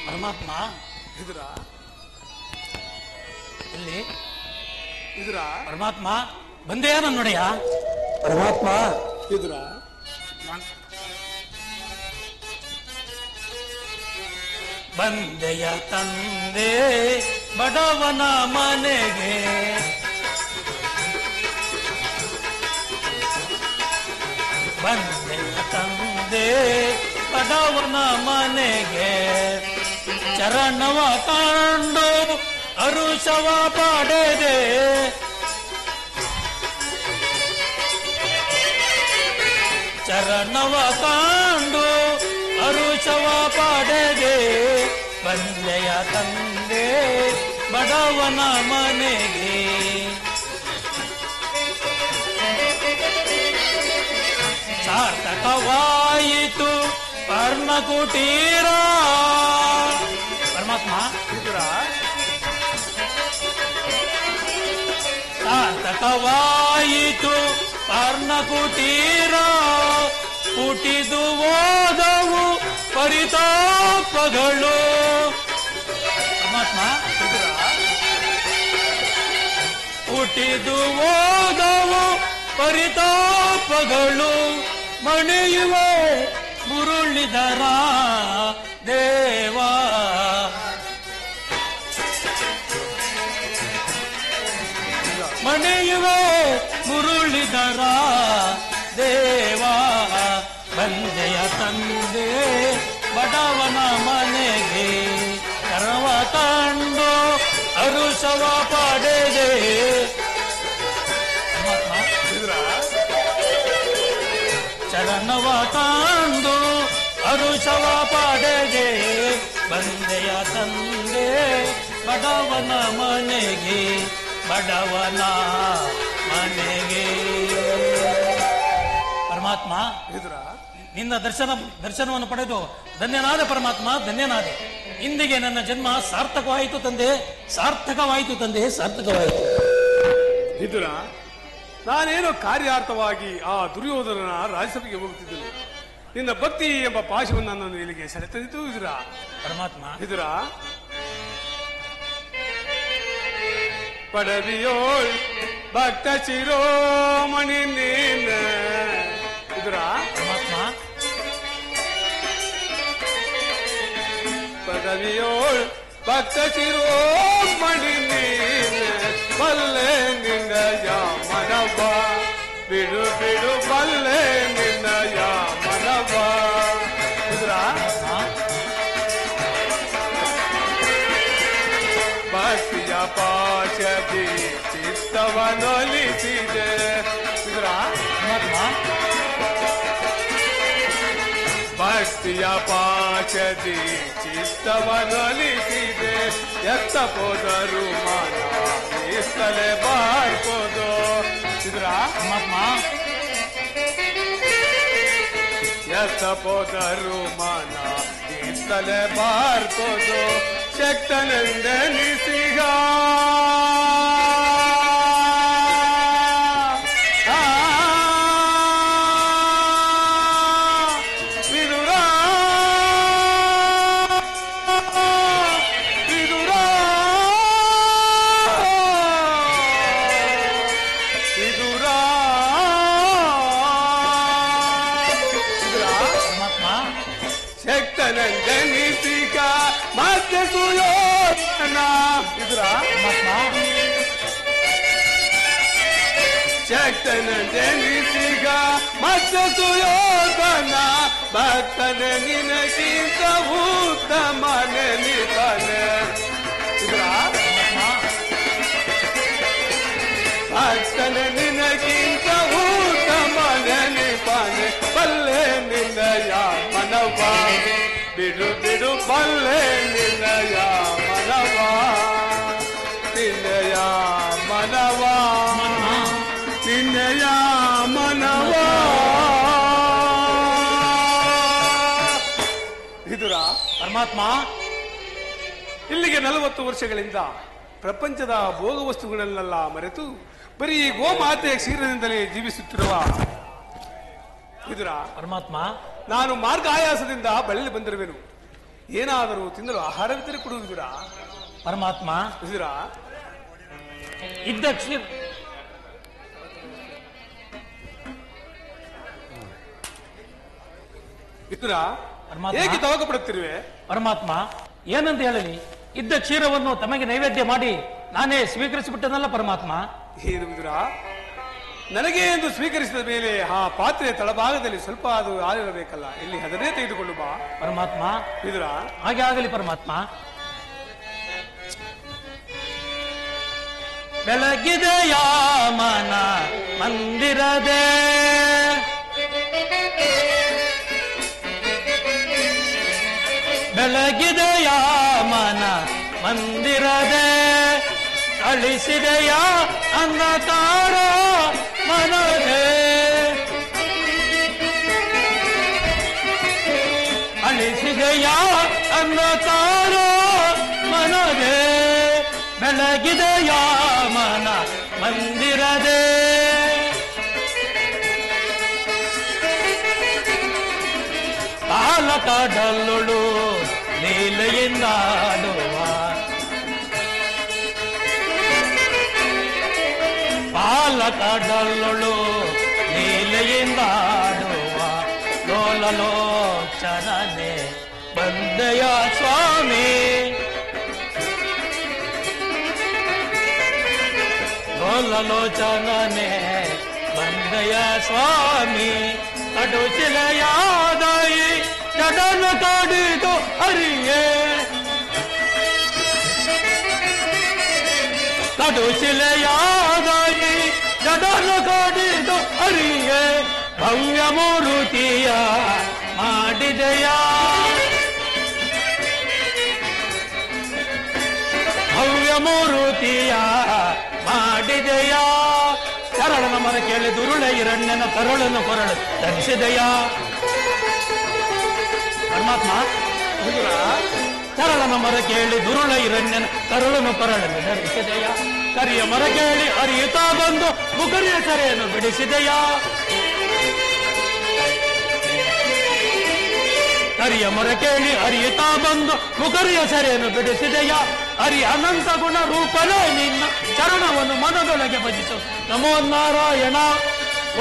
ಪರಮಾತ್ಮ ಇದ್ರ ಇಲ್ಲಿ ಇದ್ರ ಪರಮಾತ್ಮ ಬಂದೆಯಾ ನನ್ನೊಡೆಯ? ಪರಮಾತ್ಮ ಇದ್ರ ಬಂದೆಯ ತಂದೆ ಬಡವನ ಮನೆಗೆ ಬಂದೆಯ ತಂದೆ ಬಡವನ ಮನೆಗೆ ಚರಣವ ಕಂಡು ಅರುಷವ ಪಡೆದೆ ಚರಣವ ಕಂಡು ಅರುಷವ ಪಡೆದೆ ಬಂದೆಯ ತಂದೆ ಬಡವನ ಮನೆಗೆ ಸಾರ್ಥಕವಾಯಿತು ಪರ್ಣಕುಟೀರ. ಪರಮಾತ್ಮ ಇದ್ರ ಸಾರ್ಥಕವಾಯಿತು ಪರ್ಣಕುಟೀರ ಹುಟ್ಟಿದು ಓದವು ಪರಿತಾಪಗಳು. ಪರಮಾತ್ಮ ಹುಟ್ಟಿದು ಓದವು ಪರಿತಾಪಗಳು ಮಣಿಯುವೆ ಮುರುಳಿದರ ದೇವಾ ಮಣಿಯುವೆ ಮುರುಳಿದರ ದೇವಾ ಬಂದೆಯ ತಂದೆ ಬಡವನ ಮನೆಗೆ ಕರವ ಕಂಡು ಅರುಷವ ಪಡೆದೆ. ಚರಣವ ಕಂಡು ಅರುಷವ ಪಡೆದೆ ಬಂದೆಯ ತಂದೆ ಬಡವನ ಮನೆಗೆ ಬಡವನ ಮನೆಗೆ. ಪರಮಾತ್ಮ ಇದ್ರ ನಿನ್ನ ದರ್ಶನವನ್ನು ಪಡೆದು ಧನ್ಯನಾದೆ ಪರಮಾತ್ಮ, ಧನ್ಯನಾದೆ. ಇಂದಿಗೆ ನನ್ನ ಜನ್ಮ ಸಾರ್ಥಕವಾಯಿತು ತಂದೆ, ಸಾರ್ಥಕವಾಯಿತು ತಂದೆ, ಸಾರ್ಥಕವಾಯಿತು. ಇದ್ರ ನಾನೇನೋ ಕಾರ್ಯಾರ್ಥವಾಗಿ ಆ ದುರ್ಯೋಧನನ ರಾಜ್ಯಸಭೆಗೆ ಹೋಗುತ್ತಿದ್ದನು. ನಿನ್ನ ಭಕ್ತಿ ಎಂಬ ಪಾಶವನ್ನು ನನ್ನನ್ನು ಇಲ್ಲಿಗೆ ಸೆಳೆತಂದಿತು. ಇದ್ರ ಪರಮಾತ್ಮ ಇದ್ರ ಪಡವಿಯೋಳ್ ಭಕ್ತ ಶಿರೋಮಣಿ ನೀನ. ಇದ್ರ ಪರಮಾತ್ಮ ಪದವಿಯೋಳ್ ಭಕ್ತ ಶಿರೋಮಣಿ ನೀನ. ಬಲ್ಲೆ ನಿನ್ನ ಯಾಮನವ ಬಿಡು ಬಿಡು ಬಲ್ಲೆ ನಿನ್ನ ಯಾಮನವ. ಇದ್ರ ಭಕ್ತಿಯ ಪಾಶದಿ ಚಿತ್ತವನೊಲಿಸಿದೆ. ಇದ್ರ ಭಕ್ತಿಯ ಪಾಶದಿ ಚಿತ್ತವನೊಲಿಸಿದೆ. ಎತ್ತ ಹೋದರು ಮನ ಇಸ್ತಲೆ ಬಾರ್ಬೋದು. ಇದ್ರ ಎತ್ತ ಹೋದರು ಮನ ಇಸ್ತಲೆ ಬಾರ್ಬೋದು. ಶಕ್ತನೆಂದೆನಿಸಿಗ ಶಕ್ತನೆಂದೆನಿಸಿಗ ಮತ್ತೆ ಸುಯೋಧನ. ಇದ್ರ ಶಕ್ತನೆಂದೆನಿಸಿಗ ಮತ್ತೆ ಸುಯೋಧನ. ಭಕ್ತನ ನಿನಗಿಂತ ಉತ್ತಮ ನೆನಿತಾನೆ. ಇದ್ರ ಭಕ್ತನ ನಿನಗಿಂತ ಉತ್ತಮ ನೆನಿಪಾನೆ. ಬಲ್ಲೆ ನಿನ್ನ ಯಾಮನವ ಬಿಡು ಬಿಡು ಬಲ್ಲೆ ನಿನ್ನಯ ಮನವ ನಿನ್ನಯ ಮನವ ನಿನ್ನಯ ಮನವ. ವಿದುರ ಪರಮಾತ್ಮ, ಇಲ್ಲಿಗೆ 40 ವರ್ಷಗಳಿಂದ ಪ್ರಪಂಚದ ಭೋಗ ವಸ್ತುಗಳನ್ನೆಲ್ಲ ಮರೆತು ಬರೀ ಗೋಮಾತೆಯ ಕ್ಷೀರದಿಂದಲೇ ಜೀವಿಸುತ್ತಿರುವ ವಿದುರ, ಪರಮಾತ್ಮ, ನಾನು ಮಾರ್ಗ ಆಯಾಸದಿಂದ ಬಳ್ಳಿ ಬಂದಿರುವೆನು. ಏನಾದರೂ ತಿನ್ನಲು ಆಹಾರವಿದ್ದರೆ ಕೊಡು ವಿದುರ. ಪರಮಾತ್ಮ, ವಿದುರ, ಇದ್ದ ಕ್ಷೀರ ವಿದುರ, ಪರಮಾತ್ಮ, ಹೇಗೆ ತವಕ ಪಡುತ್ತಿರುವೆ? ಪರಮಾತ್ಮ, ಏನಂತ ಹೇಳಲಿ? ಇದ್ದ ಕ್ಷೀರವನ್ನು ತಮಗೆ ನೈವೇದ್ಯ ಮಾಡಿ ನಾನೇ ಸ್ವೀಕರಿಸಿಬಿಟ್ಟನಲ್ಲ ಪರಮಾತ್ಮ. ಏನು ವಿದುರ, ನನಗೆ ಎಂದು ಸ್ವೀಕರಿಸಿದ ಮೇಲೆ ಆ ಪಾತ್ರೆ ತಳಭಾಗದಲ್ಲಿ ಸ್ವಲ್ಪ ಅದು ಆಗಿರಬೇಕಲ್ಲ, ಇಲ್ಲಿ ಅದನ್ನೇ ತೆಗೆದುಕೊಂಡು ಬಾ. ಪರಮಾತ್ಮ, ವಿದುರ, ಹಾಗೆ ಆಗಲಿ ಪರಮಾತ್ಮ. ಬೆಳಗಿದೆಯ ಮನ ಮಂದಿರದೆ ಬೆಳಗಿದೆಯ ಮನ ಮಂದಿರದೆ ಅಳಿಸಿದೆಯ ಅಂಧಕಾರ ಮನದೆ ಅಳಿಸಿದೆಯ ಅಂಧಕಾರ ಮನದೆ ಬೆಳಗಿದೆಯ ಮನ ಮಂದಿರದೆ ಪಾಲಕಡಲ್ಲುಳು ಲೀಲೆಯಿಂದಾಡುವ ಪಾಲಕಡಲ್ಲುಳು ಲೀಲೆಯಿಂದಾಡುವ ಲೋಲಲೋಚನನೆ ಬಂದೆಯ ಸ್ವಾಮಿ ಲೋಲಲೋಚನನೆ ಬಂದೆಯ ಸ್ವಾಮಿ ಕಡುಚಿಲೆಯಾದಾಯಿ ಜಡನು ಕಾಡಿದು ಹರಿಯೇ ಕಡುಚಿಲೆಯಾದಾಯಿ ಜಡನು ಕಾಡಿದು ಹರಿಯೇ ಭವ್ಯ ಮೂರುತಿಯ ಮಾಡಿದೆಯ ಭವ್ಯ ಮೂರುತಿಯ ಮಾಡಿದೆಯ ಚರಳನ ಮರ ಕೇಳಿ ದುರುಳ ಹಿರಣ್ಯನ ಕರುಳನ್ನು ಕೊರಳು ಧರಿಸಿದೆಯ ಪರಮಾತ್ಮ. ಚರಳನ ಮರ ಕೇಳಿ ದುರುಳ ಹಿರಣ್ಯನ ಕರುಳನ್ನು ಕೊರಳನ್ನು ಧರಿಸಿದೆಯ ಕರಿಯ ಮರ ಕೇಳಿ ಅರಿಯುತ್ತಾ ಬಂದು ಮುಕರಿಯ ಸೆರೆಯನ್ನು ಬಿಡಿಸಿದೆಯ ಕರಿಯ ಮರ ಕೇಳಿ ಅರಿಯುತ್ತಾ ಬಂದು ಮುಕರಿಯ ಸೆರೆಯನ್ನು ಬಿಡಿಸಿದೆಯ ಹರಿ ಅನಂತ ಗುಣ ರೂಪನೇ ನಿನ್ನ ಚರಣವನ್ನು ಮನದೊಳಗೆ ಭಜಿಸು. ನಮೋ ನಾರಾಯಣ,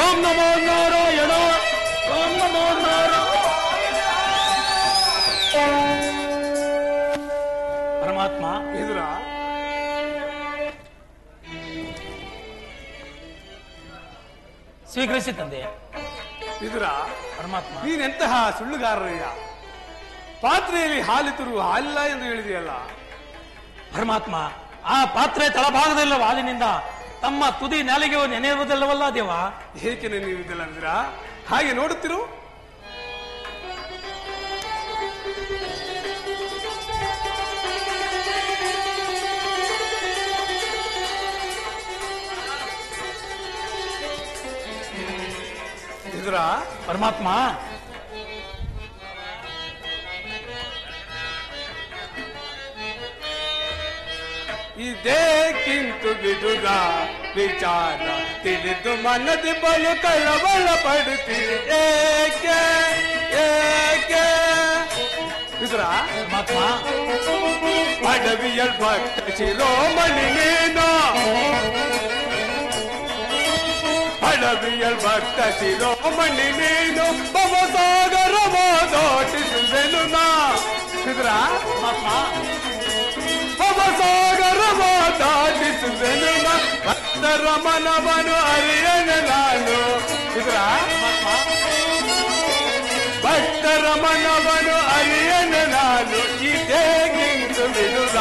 ಓಂ ನಮೋ ನಾರಾಯಣ, ಓಂ ನಮೋ ನಾರಾಯಣ. ಪರಮಾತ್ಮ, ವಿದುರ, ಸ್ವೀಕರಿಸಿ ತಂದೆಯ. ವಿದುರ, ಪರಮಾತ್ಮ, ನೀನೆಂತಹ ಸುಳ್ಳುಗಾರರಯ್ಯ. ಪಾತ್ರೆಯಲ್ಲಿ ಹಾಲಿತರು ಹಾಲಿಲ್ಲ ಎಂದು ಹೇಳಿದೆಯಲ್ಲ. ಪರಮಾತ್ಮ, ಆ ಪಾತ್ರೆ ತಳಭಾಗದಲ್ಲ ಹಾಲಿನಿಂದ ತಮ್ಮ ತುದಿ ನಾಲಿಗೆಯು ನೆನೆಯುವುದಲ್ಲವಲ್ಲ ದೇವ. ಏಕೆ ನೆನೆಯುವುದಿಲ್ಲ ವಿದುರ? ಹಾಗೆ ನೋಡುತ್ತಿರು. ವಿದುರ, ಪರಮಾತ್ಮ, ಇದೇಕಿಂತು ವಿದುರ ವಿಚಾರ ತಿಳಿದು ಮನದಿ ಬಲು ಕಳವಳ ಪಡುತ್ತೀರಿ ಏಕೆ ಏಕೆ? ವಿದುರ, ಪರಮಾತ್ಮ, ಅಡವಿಯಲ್ ಭಕ್ತ ಶಿರೋಮಣಿ ನೀನು ಅಡವಿಯಲ್ ಭಕ್ತ ಶಿರೋಮಣಿ ನೀನು ಭವಸಾಗರವ ದಾಟಿಸುವೆನು ನಾ. ವಿದುರ, ಭವಸಾಗರವ ದಾಟಿಸುವೆನು ನಾ. ಭಕ್ತರ ಮನವನು ಅರಿಯನ ನಾನು. ವಿದುರ, ಭಕ್ತರ ಮನವನು ಅರಿಯನ ನಾನು. ಇದೇಗಿಂತು ವಿದುರ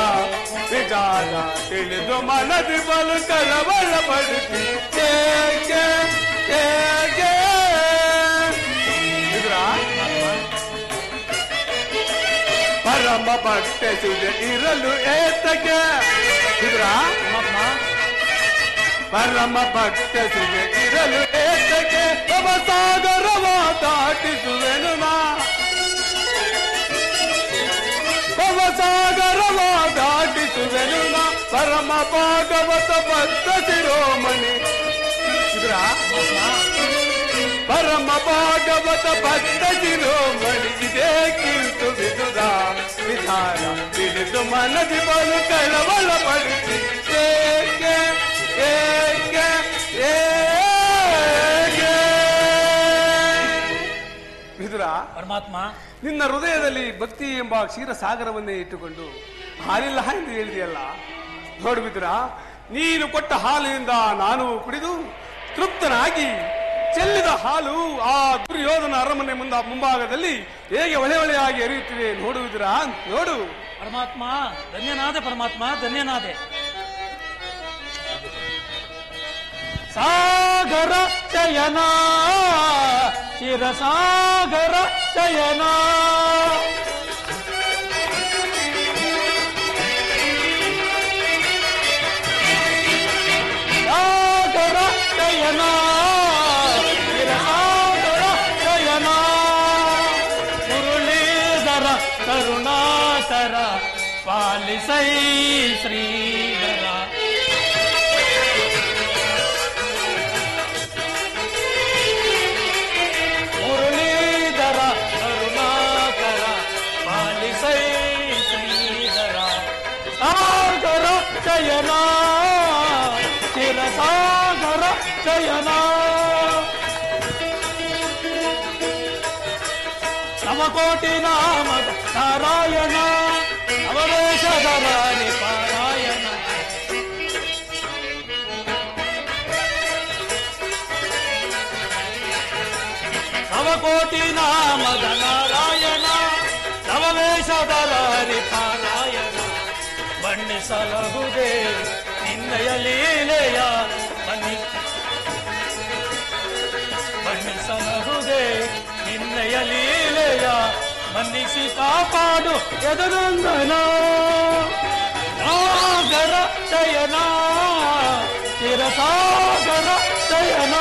ವಿಚಾರ ತಿಳಿದು ಮನದಿ ಬಲು ಕಳವಳ ಪಡುತ್ತಿ ಏಕೆ ಏಕೆ? ವಿದುರ, ಪರಮ ಭಕ್ತ ಸುಜೆ ಇರಲು ಏತಕ್ಕೆ ಪರಮ ಭಕ್ತ ಸುಜೆ ಇರಲು ಏತಕ್ಕೆ ಭವಸಾಗರವ ದಾಟಿಸುವೆನು ನಾ ಭವಸಾಗರವ ದಾಟಿಸುವೆನು ನಾ ಪರಮ ಭಾಗವತ ಭಕ್ತ ಶಿರೋಮಣಿ ಪರಮ ಭಾಗವತ ಭಕ್ತ ಶಿರೋಮಣಿ ಇದೇ ಕಿಂತು ವಿದುರ ವಿಧಾನ ತಿಳಿದು ಮನದಿ ಬಲು ಕಳವಳ ಪಡಿಸಿ ಏಕೆ ಏಕೆ ಏಕೆ ವಿದುರ ಪರಮಾತ್ಮ ನಿನ್ನ ಹೃದಯದಲ್ಲಿ ಭಕ್ತಿ ಎಂಬ ಕ್ಷೀರ ಸಾಗರವನ್ನೇ ಇಟ್ಟುಕೊಂಡು ಹಾಲಿಲ್ಲ ಎಂದು ಹೇಳಿದೆಯಲ್ಲ. ನೋಡು ವಿದುರ, ನೀನು ಕೊಟ್ಟ ಹಾಲಿನಿಂದ ನಾನು ಕುಡಿದು ತೃಪ್ತನಾಗಿ ಚೆಲ್ಲಿದ ಹಾಲು ಆ ದುರ್ಯೋಧನ ಅರಮನೆ ಮುಂಭಾಗದಲ್ಲಿ ಹೇಗೆ ಹೊಳೆ ಹೊಳೆಯಾಗಿ ಹರಿಯುತ್ತಿದೆ ನೋಡುವುದಿರಾ? ನೋಡು ಪರಮಾತ್ಮ. ಧನ್ಯನಾದೆ ಪರಮಾತ್ಮ, ಧನ್ಯನಾದೆ. ಸಾಗರ ಶಯನ ಶಿರಸಾಗರ ಶಯನ ಸಾಗರ ಶಯನ ಶಿರಸಾಗರ ಶಯನ ಮುರುಳೀಧರ ಕರುಣಾಕರ ಪಾಲಿಸೈ ಶ್ರೀಧರ ಮುರುಳೀಧರ ಕರುಣಾಕರ ಪಾಲಿಸೈ ಶ್ರೀಧರ ಸಾಗರ ಶಯನ ಶಿರಸಾಗರ ಶಯನ ನವಕೋಟಿ ನಾಮದ ನಾರಾಯಣ ಅವರೇಶಧರ ಪಾರಾಯಣ ನವಕೋಟಿ ನಾಮದ ನಾರಾಯಣ ನವವೇಶಧರ ಪಾರಾಯಣ ಬಣ್ಣಿಸಲಹುದೇ ನಿನ್ನಯ ಲೀಲೆಯ ಬಣ್ಣಿಸಲಹುದೇ ನಿನ್ನಯ ಲೀಲೆಯ ಮನ್ನಿಸಿ ಕಾಪಾಡು ಯದುನಂದನ ಸಾಗರ ಶಯನ ಚಿರಸಾಗರ ಶಯನ.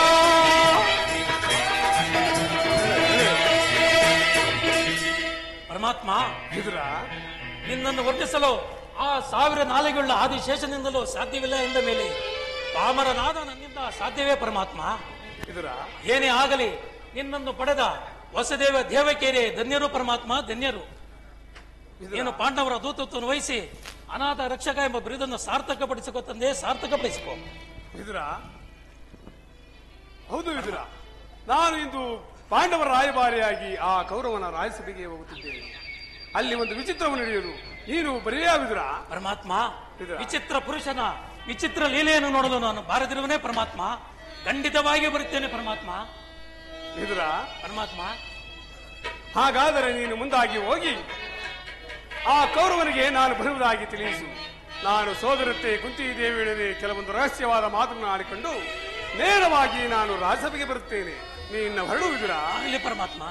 ಪರಮಾತ್ಮ, ವಿದುರ, ನಿನ್ನನ್ನು ವರ್ಣಿಸಲು ಆ 1000 ನಾಲಿಗೆಯುಳ್ಳ ಆದಿಶೇಷನಿಂದಲೂ ಸಾಧ್ಯವಿಲ್ಲ ಎಂದ ಮೇಲೆ ಪಾಮರನಾದ ನನ್ನಿಂದ ಸಾಧ್ಯವೇ ಪರಮಾತ್ಮ? ವಿದುರ, ಏನೇ ಆಗಲಿ ನಿನ್ನನ್ನು ಪಡೆದ ವಸುದೇವ ದೇವಕೇರೆ ಧನ್ಯರು ಪರಮಾತ್ಮ, ಧನ್ಯರು. ಏನು ಪಾಂಡವರ ದೂತತ್ವವನ್ನು ವಹಿಸಿ ಅನಾಥ ರಕ್ಷಕ ಎಂಬ ಬಿರುದನ್ನು ಸಾರ್ಥಕಪಡಿಸಿಕೋ ತಂದೆ, ಸಾರ್ಥಕಪಡಿಸಿಕೋ. ವಿದುರ, ಹೌದು ವಿದುರ, ನಾನು ಇಂದು ಪಾಂಡವರ ರಾಯಭಾರಿಯಾಗಿ ಆ ಕೌರವನ ರಾಯಸಭೆಗೆ ಹೋಗುತ್ತಿದ್ದೇನೆ. ಅಲ್ಲಿ ಒಂದು ವಿಚಿತ್ರವನ್ನು ನಡೆಯುವುದು ನೀನು ಬರೆಯಾ ವಿದುರ? ಪರಮಾತ್ಮ, ವಿಚಿತ್ರ ಪುರುಷನ ವಿಚಿತ್ರ ಲೀಲೆಯನ್ನು ನೋಡಲು ನಾನು ಬಾರದಿರುವನೇ ಪರಮಾತ್ಮ. ಖಂಡಿತವಾಗಿ ಬರುತ್ತೇನೆ ಪರಮಾತ್ಮ. ವಿದುರ, ಪರಮಾತ್ಮ, ಹಾಗಾದರೆ ನೀನು ಮುಂದಾಗಿ ಹೋಗಿ ಆ ಕೌರವನಿಗೆ ನಾನು ಬರುವುದಾಗಿ ತಿಳಿಸು. ನಾನು ಸೋದರತ್ತೆ ಕುಂತಿ ದೇವಿಯೊಡನೆ ಕೆಲವೊಂದು ರಹಸ್ಯವಾದ ಮಾತನ್ನು ಆಡಿಕೊಂಡು ನೇರವಾಗಿ ನಾನು ರಾಜಸಭೆಗೆ ಬರುತ್ತೇನೆ. ನೀನು ಹೊರಡು ವಿದುರ. ಆಗಲಿ ಪರಮಾತ್ಮ.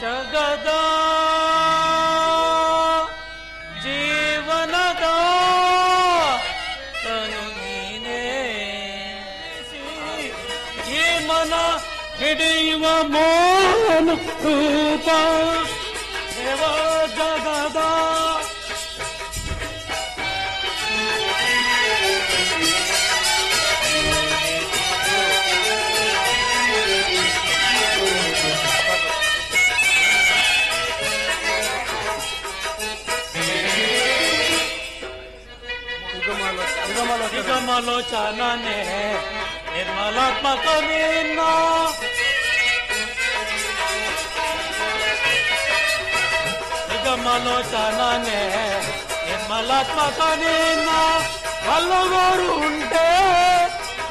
ಜಗದ ಜೀವನದ ತನು ನೀನೇ ಈ ಮನ ಹಿಡಿಯುವ ಮೋಹನ ರೂಪ ದೇವ ಜಗದ ನಿಗಮಲೋಚನೇ ನಿರ್ಮಲಾತ್ಮಕ ನಿನ್ನ ನಿಗಮಲೋಚನೇ ನಿರ್ಮಲಾತ್ಮಕ ನಿನ್ನ ಹಲವರು ಉಂಟೆ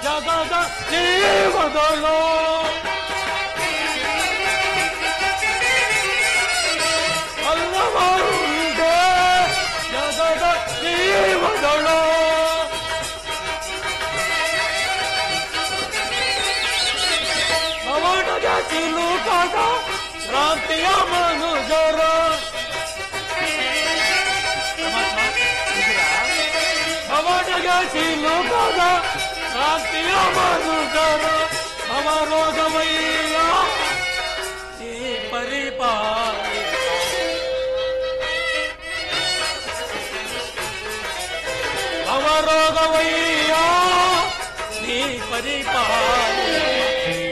ಜಗದ ಜೀವದಳು ಹಲವರು ಉಂಟೆ ಜಗದ ಜೀವದಳು ಸಿಲುಕ ಲೋಕದ ಕ್ರಾಂತಿಯ ಮಧುಕರ ಅವರೋಗವಯ್ಯ ನೀ ಪರಿಪಾಲ ಅವರೋಗವಯ್ಯ ನೀ ಪರಿಪಾಲ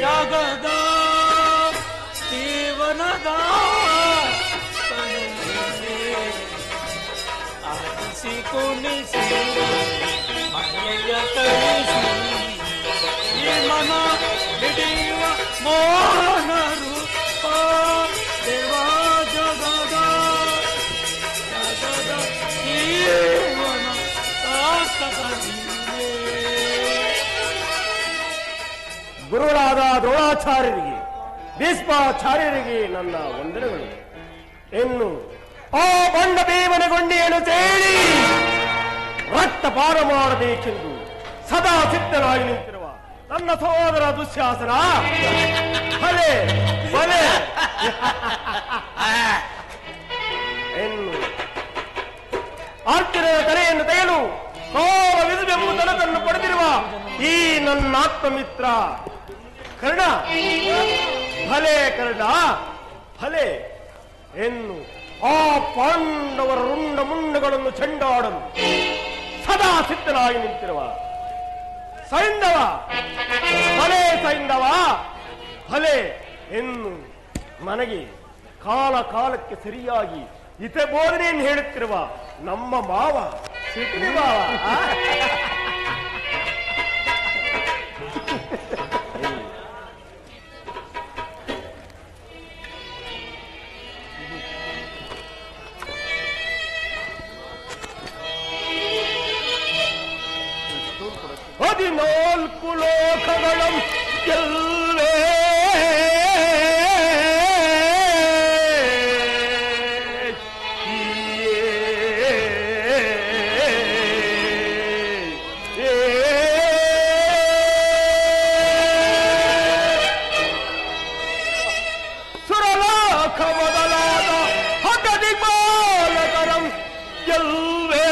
ಜಗದ ಜೀವನದ ಆಡಿಸಿ ಕುಣಿಸಿ ಮನೆಯ ಕಳಿಸಿ ಈ ಮನ ಹಿಡಿಯುವ ಮೋಹನರು ದೇವ ಜಗದ ಜಗದ ಜೀವನ ಶಾಸಕ ಗುರುಗಳಾದ ದ್ರೋಣಾಚಾರ್ಯರಿಗೆ ಭೀಷ್ಮಾಚಾರ್ಯರಿಗೆ ನನ್ನ ವಂದನೆಗಳು. ಇನ್ನು ಆ ಬಂಡ ಭೀಮನ ಗೊಂಡಿಯನ್ನು ಸೇರಿ ರಕ್ತಪಾನ ಮಾಡಬೇಕೆಂದು ಸದಾ ಸಿದ್ಧನಾಗಿ ನಿಂತಿರುವ ನನ್ನ ಸಹೋದರ ದುಶ್ಯಾಸನ ಭಲೆ ಭಲೆ ಇನ್ನು ಅರ್ಜುನನ ತಲೆಯನ್ನು ತೆಗೆಯಲು ಕೋಪವಿದುವೆಂಬುದನ್ನು ಪಡೆದಿರುವ ಈ ನನ್ನ ಆತ್ಮಮಿತ್ರ ಕರ್ಣ ಭಲೆ ಕರ್ಣ ಭಲೆ ಎನ್ನು ಆ ಪಾಂಡವರ ರುಂಡ ಮುಂಡಗಳನ್ನು ಚೆಂಡಾಡಲು ಸದಾ ಸಿದ್ಧನಾಗಿ ನಿಂತಿರುವ ಸೈಂಧವ ಭಲೆ ಸೈಂಧವ ಭಲೆ ಎನ್ನು ನನಗೆ ಕಾಲ ಕಾಲಕ್ಕೆ ಸರಿಯಾಗಿ ಹಿತ ಬೋಧನೆಯನ್ನು ಹೇಳುತ್ತಿರುವ ನಮ್ಮ ಮಾವ ಸಿಟ್ಟು ಮಾವ ಹದಿನಾಲ್ಕು ಲೋಕಗಳ ಗೆಲ್ಲೇ ಸುರಲೋಕ ಮೊದಲಾದ ಹಗದಿ ಬಾಲಕರಂ ಗೆಲ್ಲೇ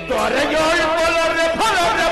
ದೊರೆಯೋಳು ಫಲರೆ ಫಲರೆ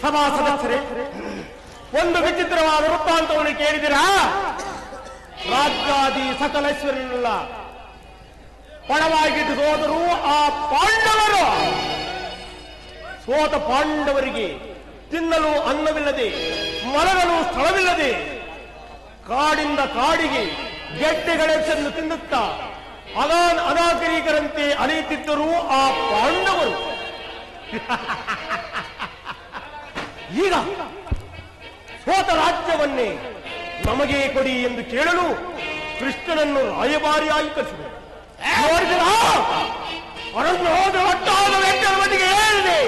ಸಭಾ ಸದಸ್ಯರೇ, ಒಂದು ವಿಚಿತ್ರವಾದ ವೃತ್ತಾಂತವನ್ನು ಕೇಳಿದಿರಾ? ರಾಜ್ಯಾದಿ ಸಕಲೇಶ್ವರನುಳ್ಳ ಪಣವಾಗಿದ್ದು ಸೋದರು ಆ ಪಾಂಡವರು. ಸೋತ ಪಾಂಡವರಿಗೆ ತಿನ್ನಲು ಅನ್ನವಿಲ್ಲದೆ, ಮಲಗಲು ಸ್ಥಳವಿಲ್ಲದೆ, ಕಾಡಿಂದ ಕಾಡಿಗೆ ಗೆಡ್ಡೆಗಳೆಸನ್ನು ತಿನ್ನುತ್ತಾ ಅನಾಗರಿಕರಂತೆ ಅಲೆಯುತ್ತಿದ್ದರು ಆ ಪಾಂಡವರು. ಈಗ ಸೋತ ರಾಜ್ಯವನ್ನೇ ನಮಗೆ ಕೊಡಿ ಎಂದು ಕೇಳಲು ಕೃಷ್ಣನನ್ನು ರಾಯಭಾರಿಯಾಗಿ ಕಳಿಸಿದರು. ಅವರನ್ನು ಹೋದ ಒಟ್ಟಾದ ವ್ಯಕ್ತಿಯ ಮಟ್ಟಿಗೆ ಹೇಳಿದೆ.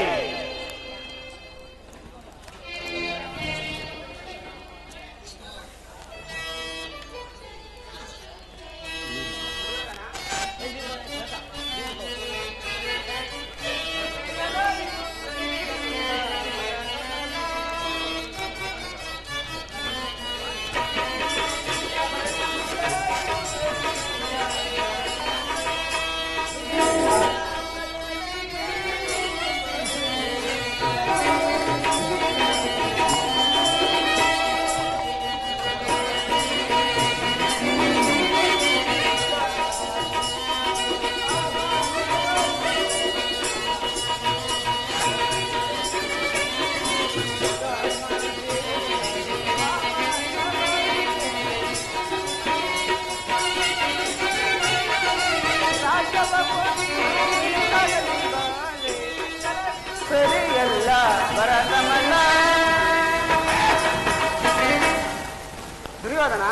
ದುರ್ಯೋಧನ,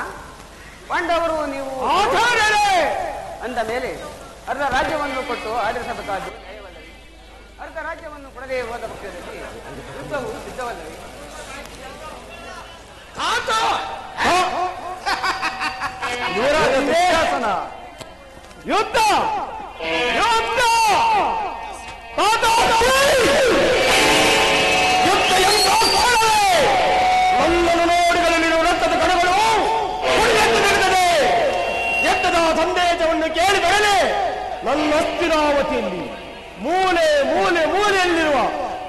ಪಾಂಡವರು ನೀವು ಅಂದ ಮೇಲೆ ಅರ್ಧ ರಾಜ್ಯವನ್ನು ಕೊಟ್ಟು ಆಡಳಿಸಬೇಕಾದ್ದು ನ್ಯಾಯವಲ್ಲವೇ? ಅರ್ಧ ರಾಜ್ಯವನ್ನು ಕೊಡದೆ ಹೋದ ಪಕ್ಷದಲ್ಲಿ ಯುದ್ಧವು ಸಿದ್ಧವಲ್ಲವೇ? ಯುದ್ಧ ಯುದ್ಧ ನನ್ನನ್ನು ನೋಡಿಗಳಲ್ಲಿರುವ ರಕ್ತದ ಕಣಗಳು ಕುಡಿಯುತ್ತದೆ. ಎತ್ತದ ಸಂದೇಶವನ್ನು ಕೇಳಿದರೆ ನನ್ನ ಅಸ್ಥಿರಾವತಿಯಲ್ಲಿ ಮೂಲೆ ಮೂಲೆ ಮೂಲೆಯಲ್ಲಿರುವ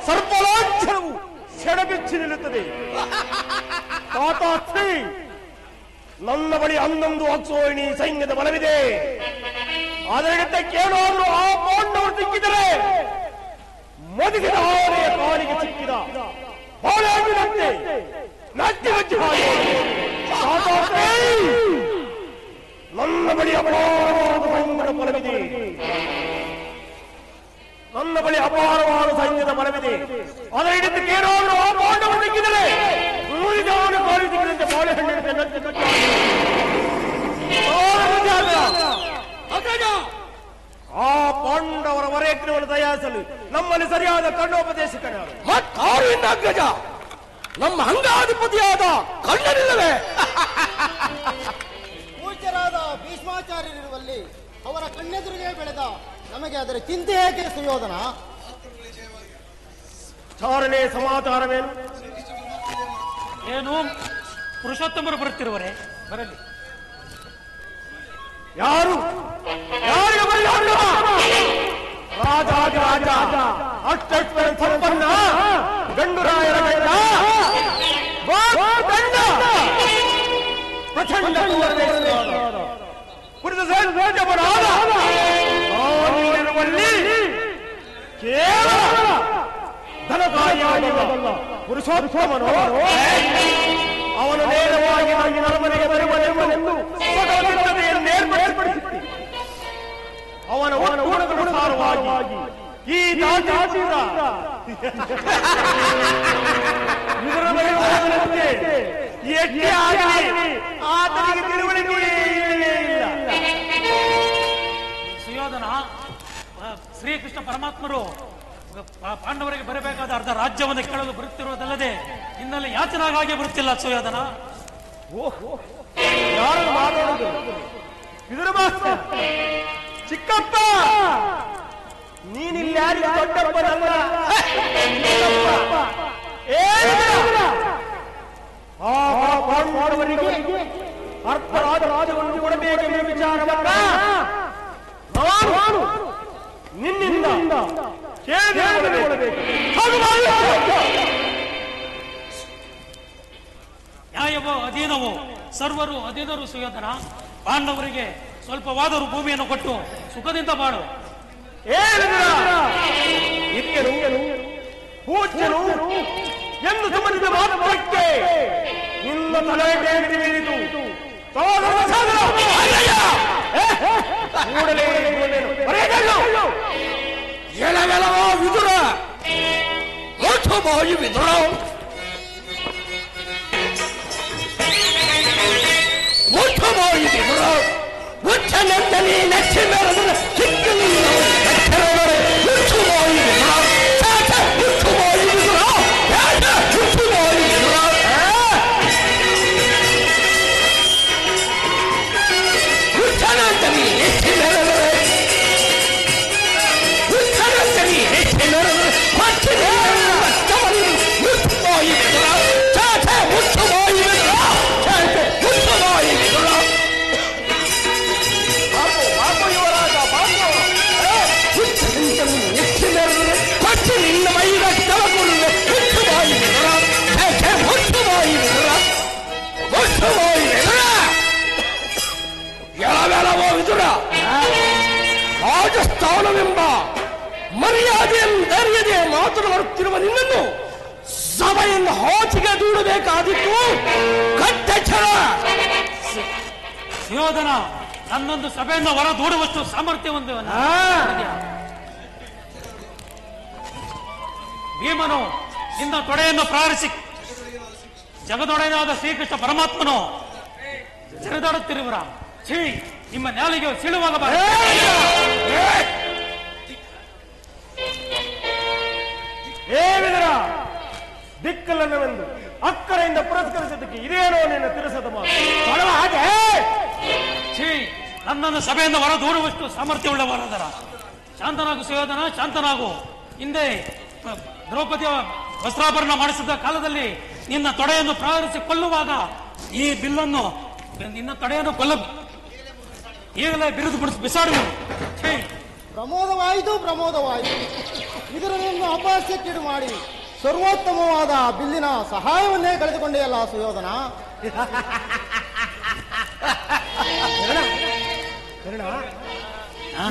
ಸರ್ಪಲಾಕ್ಷರವು ಸೆಡಬಿಚ್ಚಿ ನಿಲ್ಲುತ್ತದೆ. ತಾತಾಶ್ರೀ, ನನ್ನ ಬಳಿ 11 ಅಕ್ಷೋಹಿಣಿ ಸೈನ್ಯದ ಬಲವಿದೆ. ಅದರಿಂದ ಕೇಳೋರು ಆ ಪಾಂಡವರು ಸಿಕ್ಕಿದರೆ ಮದುಗಿದ ಆನೆಯ ಕಾಲಿಗೆ ಸಿಕ್ಕಿದ ಬಾಳೆಹಣ್ಣಿನಂತೆ ನಟ್ಟಿ ಹಚ್ಚಿ ನನ್ನ ಬಳಿ ಅಪಾರವಾದ ಸೈನ್ಯದ ಬಲವಿದೆ. ನನ್ನ ಬಳಿ ಅಪಾರವಾದ ಸೈನ್ಯದ ಬಲವಿದೆ. ಅದರ ಹಿಡಿದು ಕೇಳೋರು ಆ ಪಾಂಡವರು ಸಿಕ್ಕಿದರೆ ಉಳಿದವನು ಕಾಲಿ ಸಿಕ್ಕಿದಂತೆ ಬಾಳೆಹಣ್ಣಿನಂತೆ ನಟ್ಟಿ ಹಚ್ಚಿ ಆ ಪಾಂಡವರ ವರೇಕ್ರವನ್ನು ತಯಾರಿಸಲು ನಮ್ಮಲ್ಲಿ ಸರಿಯಾದ ಕಣ್ಣೋಪದೇಶಕರು ಮತ್ತಾರಿಂದ ಅಗ್ರಜ ನಮ್ಮ ಅಂಗಾಧಿಪತಿಯಾದ ಕಣ್ಣನಿಲ್ಲವೇ? ಪೂಜ್ಯರಾದ ಭೀಷ್ಮಾಚಾರ್ಯರಿರುವಲ್ಲಿ ಅವರ ಕಣ್ಣೆದುರಿಗೆ ಬೆಳೆದ ನಮಗೆ ಅದರ ಚಿಂತೆ ಏಕೆ ಸುಯೋಧನ? ಚಾರಣೆ ಸಮಾಚಾರವೇನು? ಏನು ಪುರುಷೋತ್ತಮರು ಬರುತ್ತಿರುವರೆ? ಬರಲಿ. ಯಾರು ಯಾರಿಗೆ ರಾಜ ಅಷ್ಟೇ ಸಂಪನ್ನ ಗಂಡುರಾಯರ ಪ್ರಚಂಡ ಕೇವಲ ಧನಕಾಯಿಯಾಗಿಲ್ಲ ಪುರುಷೋತ್ತಮನು ಅವನು ನೇರವಾಗಿ ನನ್ನ ಮನೆಗೆ ಬರುವನೆಂದು ಏರ್ಪಡಿಸಿ ಅವನ ಗುಣಾನುಸಾರವಾಗಿ ಈ ಜಾತಿಯಿಂದ ಇದರ ಮೇಲೆ ಎಷ್ಟೇ ಆಗಲಿ ಆತನಿಗೆ ತಿಳುವಳಿಕೆಯೇ ಇಲ್ಲ. ಸುಯೋಧನ, ಶ್ರೀಕೃಷ್ಣ ಪರಮಾತ್ಮರು ಪಾಂಡವರಿಗೆ ಬರಬೇಕಾದ ಅರ್ಧ ರಾಜ್ಯವನ್ನು ಕೇಳಲು ಬರುತ್ತಿರುವುದಲ್ಲದೆ ಇನ್ನಲ್ಲಿ ಯಾಚನಾಗಾಗಿ ಬರುತ್ತಿಲ್ಲ ಸುಯೋಧನ. ಯಾರು ಮಾತಾಡುದು? ಇದರ ಮಾಸ್ಟರ್ ಚಿಕ್ಕಪ್ಪ, ನೀನಿಲ್ಲ ದೊಡ್ಡಪ್ಪನಲ್ಲ. ಪಾಂಡವರಿಗೆ ಅರ್ಥ ರಾಜವನ್ನು ಕೊಡಬೇಕೆಂಬ ವಿಚಾರವನ್ನ ನಾನು ನಿನ್ನಿಂದ ನ್ಯಾಯವೋ ಅಧೀನವೋ ಸರ್ವರು ಅಧೀನರು ಸುಯೋಧನ. ಪಾಂಡವರಿಗೆ ಸ್ವಲ್ಪವಾದರೂ ಭೂಮಿಯನ್ನು ಕೊಟ್ಟು ಸುಖದಿಂದ ಬಾಳು. ಪೂಜ್ಯನು ಎಂದು ಸುಮನಿದ ಮಾತ್ರಕ್ಕೆ ನಿನ್ನ ತಲೆಗೆ ಬೀರಿತು. ಎಳವೆಳವೋ ವಿದುರ, ಮೋಕ್ಷವಾಗಿ ವಿದುರ, ಮೋಕ್ಷವಾಗಿ ವಿದುರ, ಮುಚ್ಚನಂತನೇ ಲಕ್ಷ್ಮಿ ಮೇಲದ ಚಿಕ್ಕಲಿ ಮುಚ್ಚುವಾಗಿ ವಿದುರ, ಮುಚ್ಚುವಾಗಿ ವಿದುರ, ಮುಚ್ಚುವಾಗಿ ವಿದುರ, ಮುಚ್ಚನಂತನೇ ಲಕ್ಷ್ಮಿ ಮೇಲದ ರಾಜಸ್ಥಾನವೆಂಬ ಮರ್ಯಾದೆಯ ಮಾತನಾಡುತ್ತಿರುವ ನಿನ್ನನ್ನು ಸಭೆಯನ್ನು ಹಾಚಿಗೆ ದೂಡಬೇಕಾದಿತ್ತು. ಕಟ್ಟೆಚ್ಚರ ಸುಯೋಧನ, ನನ್ನೊಂದು ಸಭೆಯನ್ನು ಹೊರ ದೂಡುವಷ್ಟು ಸಾಮರ್ಥ್ಯ ಹೊಂದಿವನ ಭೀಮನು ನಿನ್ನ ತೊಡೆಯನ್ನು ಪ್ರಾರಿಸಿ ಜಗದೊಡೆಯನಾದ ಶ್ರೀಕೃಷ್ಣ ಪರಮಾತ್ಮನು ಜರಿದಾಡುತ್ತಿರುವರ ಛೀ, ನಿಮ್ಮ ನ್ಯಾಲಿಗೆ ಸಿಳುವಾಗ ದಿಕ್ಕಲ್ಲವೆಂದು ಅಕ್ಕರೆಯಿಂದ ಪುರಸ್ಕರಿಸಿದ್ದಕ್ಕೆ ಇದೇನೋ ನಿನ್ನ ತಿರಸದ ಮಾತು. ಹಾಗೆ ಛೀ, ನನ್ನನ್ನು ಸಭೆಯಿಂದ ಹೊರ ದೂಡುವಷ್ಟು ಸಾಮರ್ಥ್ಯವುಳ್ಳವರಾದರ. ಶಾಂತನಾಗು ಸುಯೋಧನ, ಶಾಂತನಾಗು. ಹಿಂದೆ ದ್ರೌಪದಿಯ ವಸ್ತ್ರಾಭರಣ ಮಾಡಿಸಿದ ಕಾಲದಲ್ಲಿ ನಿನ್ನ ತೊಡೆಯನ್ನು ಪ್ರಾರಿಸಿ ಕೊಲ್ಲುವಾಗ ಈ ಬಿಲ್ಲನ್ನು ನಿನ್ನ ತೊಡೆಯನ್ನು ಈಗಲೇ ಬಿರುದು ಬಿಸಾಡುವುದು. ಪ್ರಮೋದವಾಯಿತು. ಇದರನ್ನು ಅಪಹಾಸ್ಯಕ್ಕಿಡು ಮಾಡಿ ಸರ್ವೋತ್ತಮವಾದ ಬಿಲ್ಲಿನ ಸಹಾಯವನ್ನೇ ಕಳೆದುಕೊಂಡೆಯಲ್ಲ ಸುಯೋಧನ.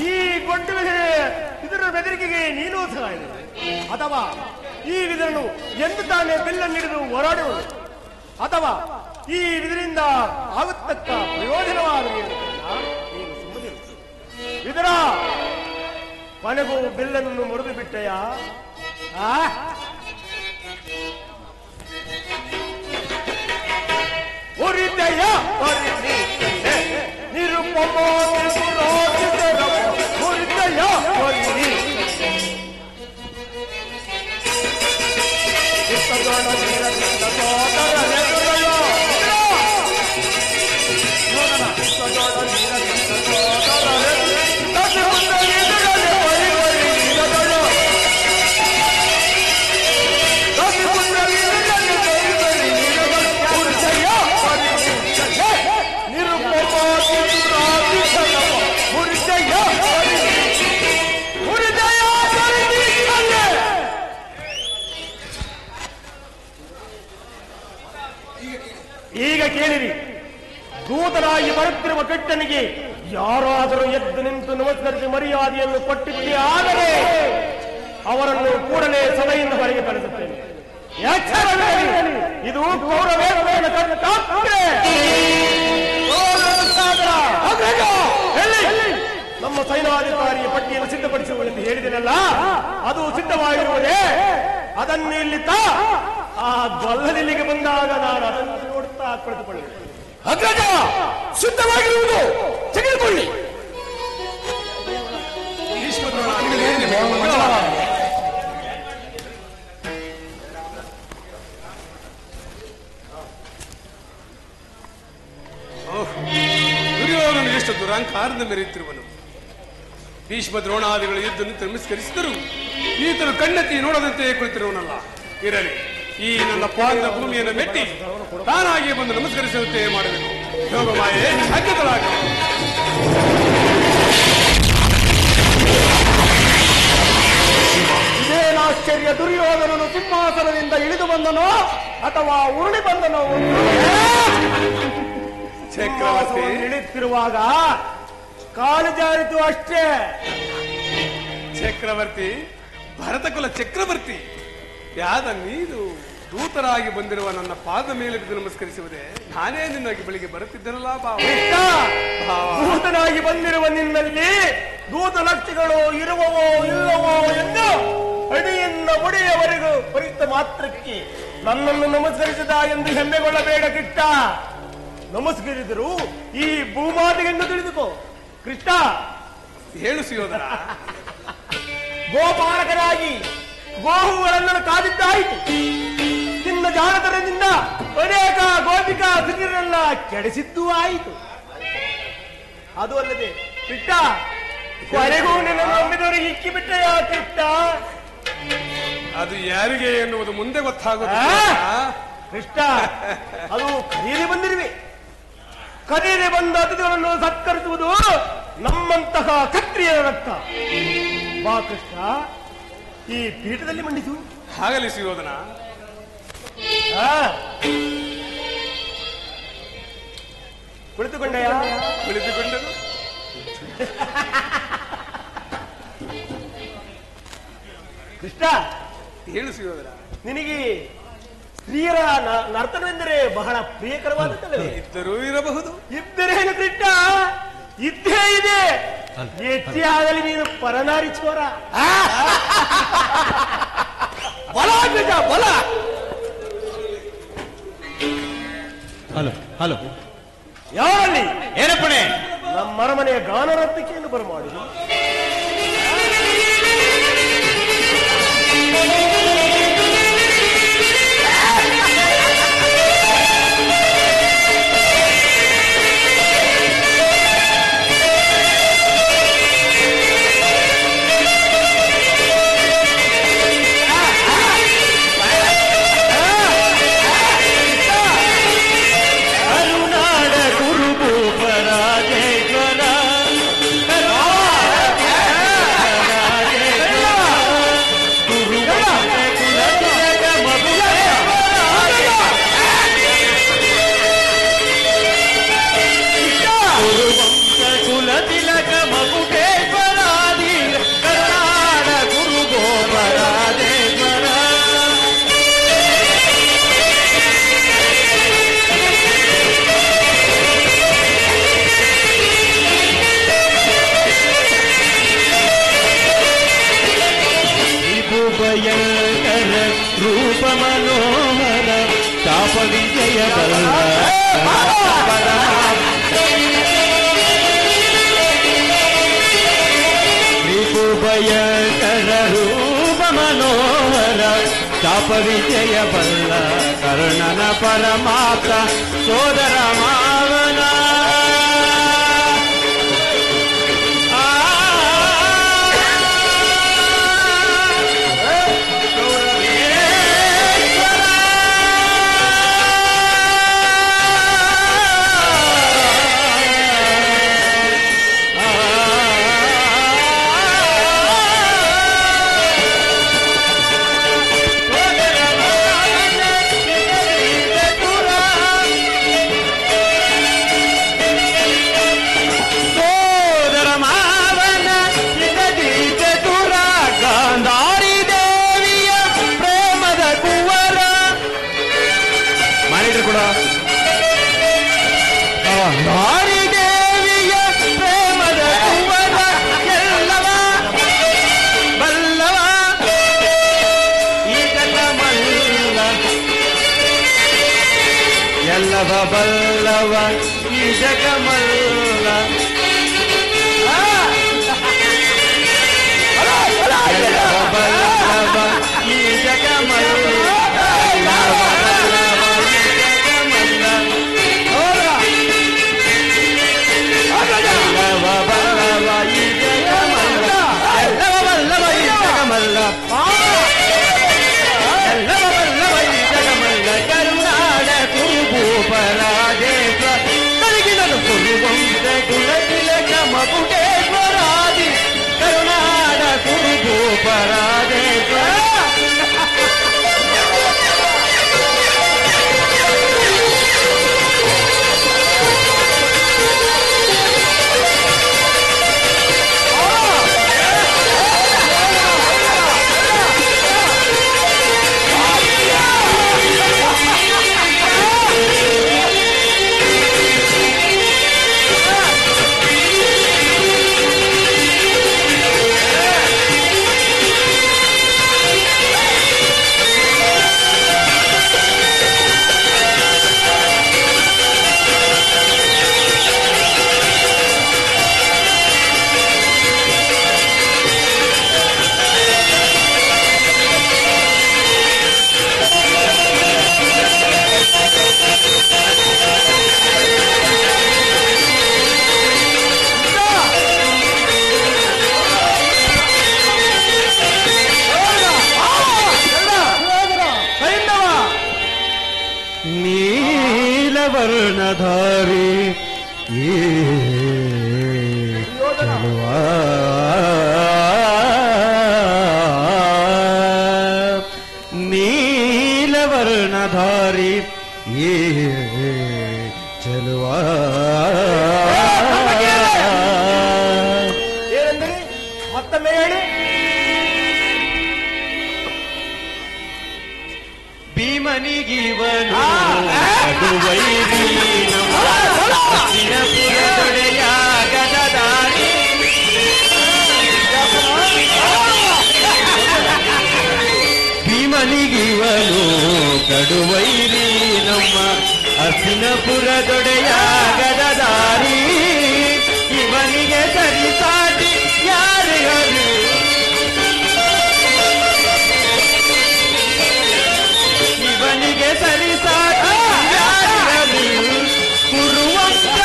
ಈ ಗೊಡ್ಡು ಇದರ ಬೆದರಿಕೆಗೆ ನೀನು ಸಹ ಇದೆ, ಅಥವಾ ಈ ವಿಧರನು ಎಂದು ತಾನೇ ಬಿಲ್ಲನ್ನು ಹಿಡಿದು ಹೋರಾಡುವುದು, ಅಥವಾ ಈ ವಿಧರಿಂದ ಆಗುತ್ತಕ್ಕ ಪ್ರಯೋಜನವಾದ ನೀನು ಸುಮ್ಮನಿರು. ವಿದರ, ಕೊನೆಗೂ ಬಿಲ್ಲನ್ನು ಮುರಿದು ಬಿಟ್ಟೆಯ? ಉರಿದೆಯ ನಿರುಪಮ ಉರಿದೆಯ ಈಗ ಕೇಳಿರಿ, ದೂತನಾಗಿ ಬರುತ್ತಿರುವ ಕೃಷ್ಣನಿಗೆ ಯಾರಾದರೂ ಎದ್ದು ನಿಂತು ನಮಸ್ಕರಿಸಿ ಮರ್ಯಾದೆಯನ್ನು ಕೊಟ್ಟಿದ್ದೇ ಆದರೆ ಅವರನ್ನು ಕೂಡಲೇ ಸಭೆಯಿಂದ ಹೊರಗೆ ಕಳಿಸುತ್ತೇನೆ. ಇದು ಕೌರವೇಂದ್ರನ ಕರ್ತವ್ಯ. ನಮ್ಮ ಸೈನಾಧಿಕಾರಿಯ ಪಟ್ಟಿಯನ್ನು ಸಿದ್ಧಪಡಿಸುವಂತೆ ಹೇಳಿದೆನಲ್ಲ, ಅದು ಸಿದ್ಧವಾಗಿರುವುದೇ. ಅದನ್ನು ಇಲ್ಲಿ ಆ ಗೊಲ್ಲದಿಲ್ಲಿಗೆ ಬಂದಾಗ ನಾನು ಅದನ್ನು ನೋಡುತ್ತಾ ಕುಳಿತುಕೊಳ್ಳಿ. ಅಗ್ರಜ ಸಿದ್ಧವಾಗಿರುವುದು, ತೆಗೆದುಕೊಳ್ಳಿ. ದುರ್ಯೋಧನ ಎಷ್ಟು ದುರಾಂಕಾರದ ಮೆರೆಯುತ್ತಿರುವನು. ಭೀಷ್ಮ ದ್ರೋಣಾದಿಗಳು ಎದ್ದು ನಿಂತು ನಮಸ್ಕರಿಸಿದರು. ಈತನು ಕಣ್ಣೆತ್ತಿ ನೋಡದಂತೆ ಕುಳಿತಿರುವನಲ್ಲ. ಇರಲಿ, ಈ ನನ್ನ ಪಾದ ಭೂಮಿಯನ್ನು ಮೆಟ್ಟಿ ತಾನಾಗಿ ಬಂದು ನಮಸ್ಕರಿಸುವಂತೆ ಮಾಡಬೇಕು. ಯೋಗಮಾಯೆ ಸಾಧ್ಯತಳಾಗಲಿ. ಇದೇನಾಶ್ಚರ್ಯ, ದುರ್ಯೋಧನನು ಸಿಂಹಾಸನದಿಂದ ಇಳಿದು ಬಂದನೋ ಅಥವಾ ಉರುಳಿ ಬಂದನೋ? ಚಕ್ರವರ್ತಿ ಇಳಿತಿರುವಾಗ ಕಾಲು ಜಾರಿತು ಅಷ್ಟೇ. ಚಕ್ರವರ್ತಿ, ಭರತಕುಲ ಚಕ್ರವರ್ತಿ ಯಾದ ನೀನು ದೂತರಾಗಿ ಬಂದಿರುವ ನನ್ನ ಪಾದ ಮೇಲೆ ಬಿದ್ದು ನಮಸ್ಕರಿಸುವುದೇ? ನಾನೇ ನಿನ್ನಾಗಿ ಬಳಿಗೆ ಬರುತ್ತಿದ್ದನಲ್ಲ ಭಾವ. ದೂತನಾಗಿ ಬಂದಿರುವ ನಿನ್ನಲ್ಲಿ ದೂತ ಲಕ್ಷಗಳು ಇರುವವೋ ಇಲ್ಲವೋ ಎಂದು ಅಡಿಯಿಂದ ಒಡೆಯವರೆಗೂ ಪರಿತ ಮಾತ್ರಕ್ಕೆ ನನ್ನನ್ನು ನಮಸ್ಕರಿಸಿದ ಎಂದು ಹೆಮ್ಮೆಗೊಳ್ಳಬೇಡ ಕೃಷ್ಣ. ನಮಸ್ಕರಿಸಿದರು ಈ ಭೂಮಾತೆಗೆಂದು ತಿಳಿದುಕೋ ಕೃಷ್ಣ. ಹೇಳು ಸುಯೋಧನ. ಗೋಪಾಲಕರಾಗಿ ಗೋಹುಗಳನ್ನು ಕಾದಿದ್ದಾಯಿತು. ನಿನ್ನ ಜಾಣತನದಿಂದ ಅನೇಕ ಗೋಪಿಕಾ ಸ್ತ್ರೀಯರೆಲ್ಲ ಕೆಡಿಸಿದ್ದೂ ಆಯಿತು. ಅದು ಅಲ್ಲದೆ ಕೃಷ್ಣ, ಕೊನೆಗೂ ನಿನ್ನ ನಂಬಿದವರಿಗೆ ಇಕ್ಕಿ ಬಿಟ್ಟೆಯ ಕೃಷ್ಣ. ಅದು ಯಾರಿಗೆ ಎನ್ನುವುದು ಮುಂದೆ ಗೊತ್ತಾಗುವುದು ಕೃಷ್ಣ. ಅದು ಕರೆಯದೆ ಬಂದಿರುವೆ. ಕರೆಯದೆ ಬಂದ ಅತಿಥಿಗಳನ್ನು ಸತ್ಕರಿಸುವುದು ನಮ್ಮಂತಹ ಕ್ಷತ್ರಿಯರ ರಕ್ತ. ಬಾ ಕೃಷ್ಣ, ಈ ಪೀಠದಲ್ಲಿ ಮಂಡಿಸು. ಆಗಲಿ ಸುಯೋಧನ. ಕುಳಿತುಕೊಂಡೆಯ? ಕುಳಿತುಕೊಂಡನು. ಕೃಷ್ಣ, ಹೇಳು ಸುಯೋಧನ. ನಿನಗೆ ಸ್ತ್ರೀಯರ ನರ್ತನವೆಂದರೆ ಬಹಳ ಪ್ರಿಯಕರವಾದದ್ದಲ್ಲವೇ? ಇದ್ದರೂ ಇರಬಹುದು. ಇದ್ದರೇನು ಕೃಷ್ಣ, ಇದ್ದೇ ಇದೆ. ಹೆಚ್ಚೇ ಆಗಲಿ ನೀನು ಪರನಾರಿ ಚೋರ. ಬಲ ಅಗ್ರಜ, ಬಲ. ಹಲೋ ಹಲೋ, ಯಾರಲ್ಲಿ ಏನಪ್ಪಣೆ? ನಮ್ಮ ಅರಮನೆಯ ಗಾನರತ್ನಿಕೆಯನ್ನು ಬರಮಾಡಿ. ರೂಪ ಮನೋಹರ ಚಾಪ ವಿಜಯ ಭಯಂಕರ ರೂಪ ಮನೋಹರ ಚಾಪ ವಿಜಯ ಬಲ್ಲ ಕರ್ಣನ ಪರಮಾತ ಸೋದರ ಮಾವನ ಗಾಂಧಾರಿ ದೇವಿಯ ಪ್ರೇಮದ ಕುವರ ಎಲ್ಲವ ಬಲ್ಲವ ಈ ಜಗಮಲ್ಲ ಎಲ್ಲವ ಬಲ್ಲವ ಈ ಜಗಮಲ್ಲ ಎಲ್ಲವ ಬಲ್ಲವ ಈ ಜಗಮಲ್ಲ ಕರುನಾಡ ಕುರುಭೂಪರಾಜೇಶ್ವರ ಕರಗಿನದು ಕುರುವಂತೆ ಕುಲತಿಲಕ ಮಕುಟೇಶ್ವರಾದಿ ಕರುನಾಡ ಕುರುಭೂಪರಾಜೇಶ್ವರ ನೀಲವರ್ಣಧಾರಿ ಚಲುವ ನೀಲವರ್ಣಧಾರಿ ಚಲುವ ಏನಂದ್ರಿ ಮತ್ತೊಮ್ಮೆ ಹೇಳಿ. ಭೀಮನಿಗಿವನು ಅಡುವೈರಿ ಪುರದೊಡೆಯ ಗದದಾರಿ ಭೀಮನಿಗಿವನು ಕಡುವೈರಿ ನಮ್ಮ ಅರ್ಸಿನಪುರದೊಡೆಯ ಗದದಾರಿ ಇವನಿಗೆ ಸರಿಸಾಟಿ ಯಾರಿಗರು ಇವನಿಗೆ ಸರಿಸಾಟಿ ಯಾರಿಗರು ಕುರುವಂತ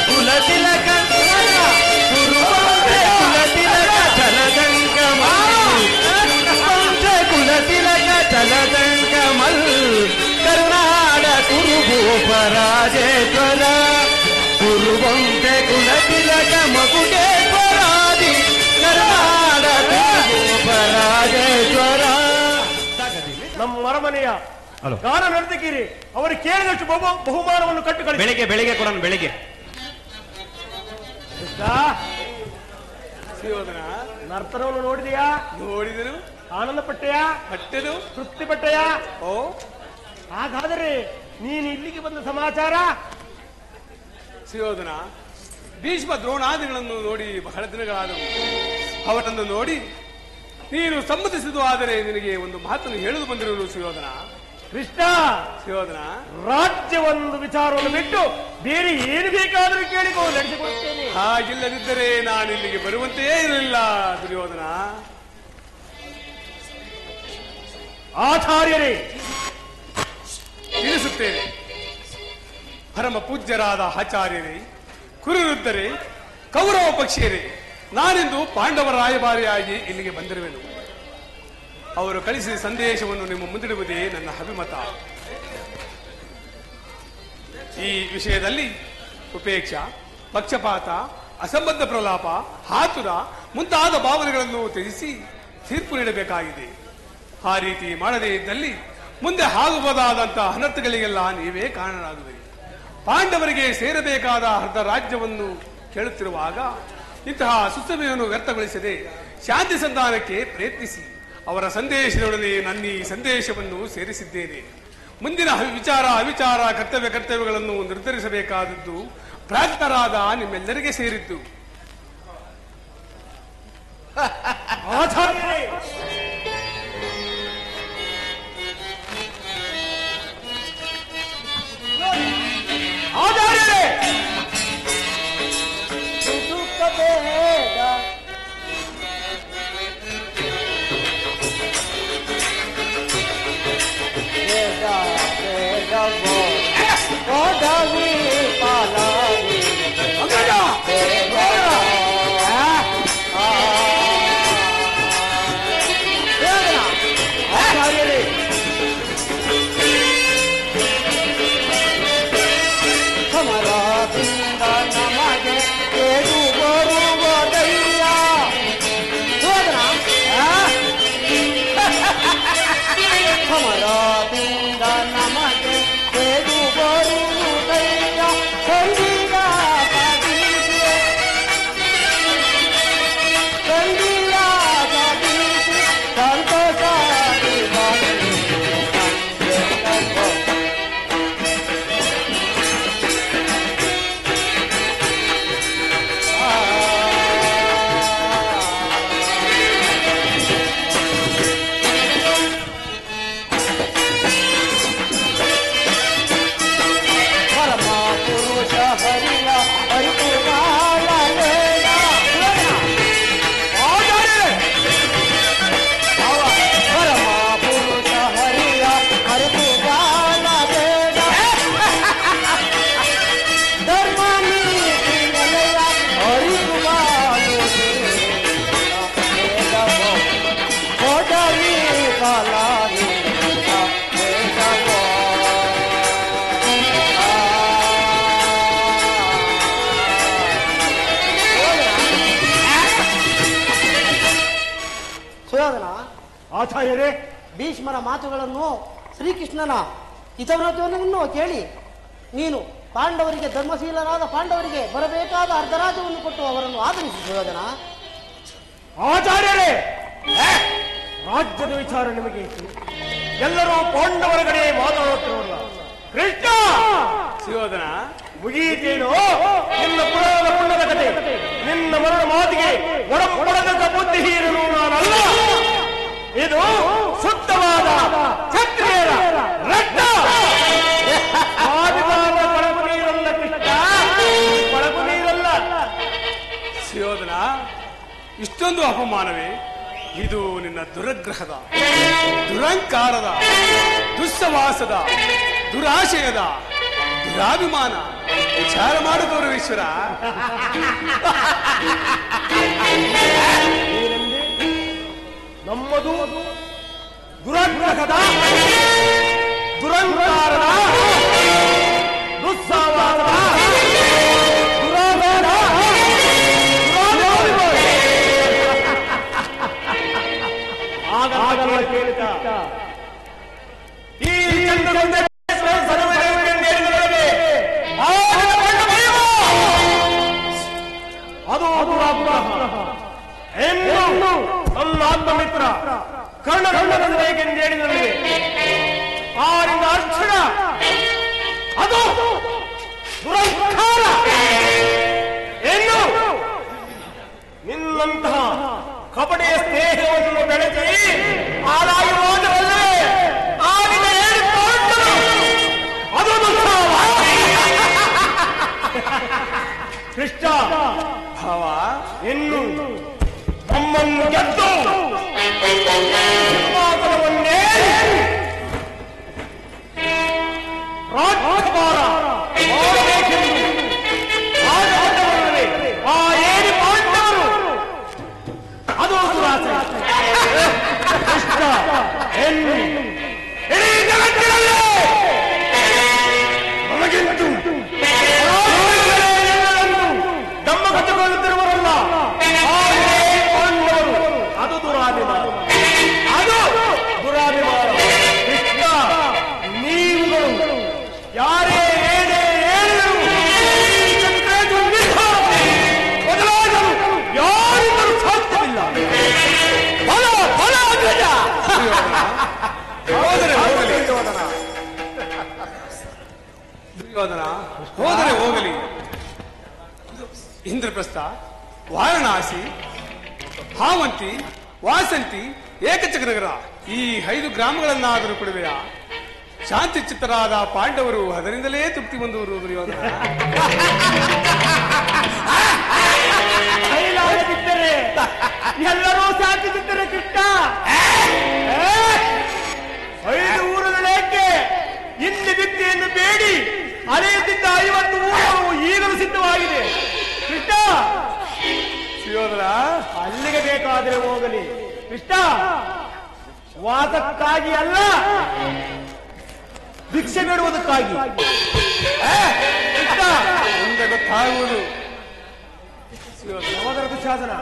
ಕುಲತಿಲಕ ಕುರುವಂತೆ ಕುಲತಿಲಕ ಕುಲತಿಲಕ ಚಲದಂಕಮಲ್ ಕರುನಾಡ ಕುರುಭೂಪರಾಜೇಶ್ವರ ಕುರುವಂತೆ ಕುಲತಿಲಕ ಮಕುಟೇಶ್ವರಾದಿ ಕರುನಾಡ ಕುರುಭೂಪರಾಜೇಶ್ವರ. ನಮ್ಮ ಮರಮನೆಯ ಗಾನ ನರ್ತಕಿರಿ ಅವರು ಕೇಳಿದಷ್ಟು ಬಹುಮಾನವನ್ನು ಕಟ್ಟು ಕಳಿಸಿ. ಬೆಳಿಗ್ಗೆ ಕೊಡೋಣ ಬೆಳಿಗ್ಗೆ. ನರ್ತನವನ್ನು ನೋಡಿದೆಯಾ? ನೋಡಿದರು, ಆನಂದ ಪಟ್ಟೆಯಾ? ಪಟ್ಟೆದು, ತೃಪ್ತಿ ಪಟ್ಟೆಯಾ? ಓ ಹಾಗಾದರೆ ನೀನು ಇಲ್ಲಿಗೆ ಬಂದ ಸಮಾಚಾರ? ಸುಯೋಧನ, ಭೀಷ್ಮ ದ್ರೋಣಾದಿಗಳನ್ನು ನೋಡಿ ಬಹಳ ದಿನಗಳಾದವು. ಅವರನ್ನು ನೋಡಿ ನೀನು ಸಮ್ಮತಿಸಿದು. ಆದರೆ ನಿನಗೆ ಒಂದು ಮಾತನ್ನು ಹೇಳಲು ಬಂದಿರುವುದು ಸುಯೋಧನ. ಕೃಷ್ಣ, ಸುಯೋಧನ, ರಾಜ್ಯವೊಂದು ವಿಚಾರವನ್ನು ಬಿಟ್ಟು ಬೇರೆ ಏನು ಬೇಕಾದರೂ ಕೇಳಿಕೋ, ನಡೆಸಿಕೊಡುತ್ತೇನೆ. ಹಾಗಿಲ್ಲದಿದ್ದರೆ ನಾನು ಇಲ್ಲಿಗೆ ಬರುವಂತೆಯೇ ಇರಲಿಲ್ಲ ದುರ್ಯೋಧನ. ಆಚಾರ್ಯರೇ, ತಿಳಿಸುತ್ತೇನೆ. ಪರಮ ಪೂಜ್ಯರಾದ ಆಚಾರ್ಯರೇ, ಕುರುವೃದ್ಧರೇ, ಕೌರವ ಪಕ್ಷಿಯರೇ, ನಾನಿಂದು ಪಾಂಡವರ ರಾಯಭಾರಿಯಾಗಿ ಇಲ್ಲಿಗೆ ಬಂದಿರುವೆನು. ಅವರು ಕಳಿಸಿದ ಸಂದೇಶವನ್ನು ನಿಮ್ಮ ಮುಂದಿಡುವುದೇ ನನ್ನ ಅಭಿಮತ. ಈ ವಿಷಯದಲ್ಲಿ ಉಪೇಕ್ಷ, ಪಕ್ಷಪಾತ, ಅಸಂಬದ್ಧ ಪ್ರಲಾಪ, ಆತುರ ಮುಂತಾದ ಭಾವನೆಗಳನ್ನು ತ್ಯಜಿಸಿ ತೀರ್ಪು ನೀಡಬೇಕಾಗಿದೆ. ಆ ರೀತಿ ಮಾಡದೇ ಇದ್ದಲ್ಲಿ ಮುಂದೆ ಆಗಬಹುದಾದಂತಹ ಅನರ್ಥಗಳಿಗೆಲ್ಲ ನೀವೇ ಕಾರಣರಾಗುವಿರಿ. ಪಾಂಡವರಿಗೆ ಸೇರಬೇಕಾದ ಅರ್ಧ ರಾಜ್ಯವನ್ನು ಕೇಳುತ್ತಿರುವಾಗ ಇಂತಹ ಸುಸಮಯವನ್ನು ವ್ಯರ್ಥಗೊಳಿಸದೆ ಶಾಂತಿ ಸಂಧಾನಕ್ಕೆ ಪ್ರಯತ್ನಿಸಿ ಅವರ ಸಂದೇಶದೊಡನೆ ನನ್ನ ಈ ಸಂದೇಶವನ್ನು ಸೇರಿಸಿದ್ದೇನೆ. ಮುಂದಿನ ವಿಚಾರ ಅವಿಚಾರ ಕರ್ತವ್ಯಗಳನ್ನು ನಿರ್ಧರಿಸಬೇಕಾದದ್ದು ಪ್ರಾಜ್ಞರಾದ ನಿಮ್ಮೆಲ್ಲರಿಗೆ ಸೇರಿದ್ದು. ಆಚಾರ್ಯರೇ, ಭೀಷ್ಮರ ಮಾತುಗಳನ್ನು ಶ್ರೀಕೃಷ್ಣನ ಹಿತವೃತ್ತವನ್ನು ಕೇಳಿ ನೀನು ಪಾಂಡವರಿಗೆ, ಧರ್ಮಶೀಲರಾದ ಪಾಂಡವರಿಗೆ ಬರಬೇಕಾದ ಅರ್ಧರಾಜ್ಯವನ್ನು ಕೊಟ್ಟು ಅವರನ್ನು ಆದರಿಸಿ ಸುಯೋಧನ. ಆಚಾರ್ಯರೇ, ರಾಜ್ಯದ ವಿಚಾರ ನಿಮಗೆ ಎಲ್ಲರೂ ಪಾಂಡವರ ಕಡೆ ಮಾತಾಡುತ್ತಿರಲ್ಲ. ಕೃಷ್ಣ ಸುಯೋಧನ, ಮುಗಿಯಿತೇನೋ ನಿನ್ನ ಪುಣ್ಯದ ಕತೆ? ನಿನ್ನ ಮರಣ ಮಾತಿಗೆ ಒಡಂಬಡದ ಬುದ್ಧಿಹೀನನು ನಾನಲ್ಲ. ಇದು ಶುದ್ಧವಾದ ಕ್ಷತ್ರಿಯರ ರಕ್ತ. ಬಳಗು ನೀರಲ್ಲ ಕೃಷ್ಣ, ಬಳಗು ನೀರಲ್ಲ. ಸುಯೋಧನ, ಇಷ್ಟೊಂದು ಅಪಮಾನವೇ? ಇದು ನಿನ್ನ ದುರಗ್ರಹದ, ದುರಂಕಾರದ, ದುಸ್ಸವಾಸದ, ದುರಾಶಯದ, ದುರಾಭಿಮಾನ. ವಿಚಾರ ಮಾಡು ಗೌರವೇಶ್ವರ. ನಮ್ಮದು ದುರಗ್ರಹದ, ದುರಂಕಾರದ, ದುಸ್ಸವಾಸದ, ದುರಾಭರಣ, ಆಗಲ್ಲ ಕೇಳಿದ ಈ ಚಂದ್ರಗೊಂದೇ ಅದು ಹೆಣ್ಣು ನನ್ನ ಆತ್ಮಮಿತ್ರ ಕರ್ಣಕಂಡನೆಂದೇಳಿದರೆ ಆರಿಂದ ಅಕ್ಷರ ಅದು ದುರಂಕಾರ. ಹೆಣ್ಣು ನಿನ್ನಂತಹ ಕಪಡೆಯ ಸ್ನೇಹವನ್ನು ಬೆಳೆಸಿ ಹಾಳಾಗಿ ಹೋದರಲ್ಲೇ ಆಡಿದ ಅದು ಕೃಷ್ಣ ಭಾವ, ಇನ್ನು ನಮ್ಮನ್ನು ಗೆದ್ದು ಸಿಂಹಾಸನವನ್ನೇ ರಾಜ್ಯಭಾರ ಮಾಡಬೇಕೆಂದು ಆ ಏರಿ ಪಾಂಡವರು ಅದು ದುರಾಸೆ. ಕೃಷ್ಣ ಹೆಣ್ಣು ಇಡೀ ಜಗತ್ತಿನಲ್ಲಿ ನಮಗೆಂದು ನಮ್ಮ ಕಟ್ಟುಕೊಳ್ಳುತ್ತಿರುವರಲ್ಲ ಪಾಂಡವರು. ಅದು ದುರಾಭಿಮಾನ, ಅದು ದುರಾಭಿಮಾನ. ಕೃಷ್ಣ, ನೀವುಗಳು ಯಾರೇ ಏನೇ ಹೇಳಿದರು ಬದಲಾಗಲು ಯಾರಿಂದಲೂ ಸಾಧ್ಯವಿಲ್ಲ. ಬಲ ಬಲ ಅಗ್ರಜ. ದುರ್ಯೋಧನ ಹೋದರೆ ಹೋಗಲಿ. ಇಂದ್ರಪ್ರಸ್ಥ, ವಾರಣಾಸಿ, ಹಾವಂತಿ, ವಾಸಂತಿ, ಏಕಚಕ್ರನಗರ ಈ 5 ಗ್ರಾಮಗಳನ್ನಾದರೂ ಕೊಡುವೆಯಾ? ಶಾಂತಿ ಚಿತ್ತರಾದ ಪಾಂಡವರು ಅದರಿಂದಲೇ ತೃಪ್ತಿ ಹೊಂದುವರು ದುರ್ಯೋಧನ. ಎಲ್ಲರೂ ಶಾಂತಿ ಚಿತ್ತರೆ ಕೃಷ್ಣ. 5 ಊರುಗಳೇಕೆ? ಹಿಂದೆ ವಿದ್ಯೆಯನ್ನು ಬೇಡಿ ಅಲೆಯುತ್ತಿದ್ದ 50 ಊರು ಈಗಲೂ ಸಿದ್ಧವಾಗಿದೆ ಕೃಷ್ಣ. ದುರ್ಯೋಧನ, ಅಲ್ಲಿಗೆ ಬೇಕಾದರೆ ಹೋಗಲಿ ಕೃಷ್ಣ. ವಾಸಕ್ಕಾಗಿ ಅಲ್ಲ, ಭಿಕ್ಷೆ ಬೇಡುವುದಕ್ಕಾಗಿ. ಕೃಷ್ಣ, ಮುಂದೆ ಗೊತ್ತಾಗುವುದು. ಸಹೋದರ ದುಶ್ಯಾಸನ,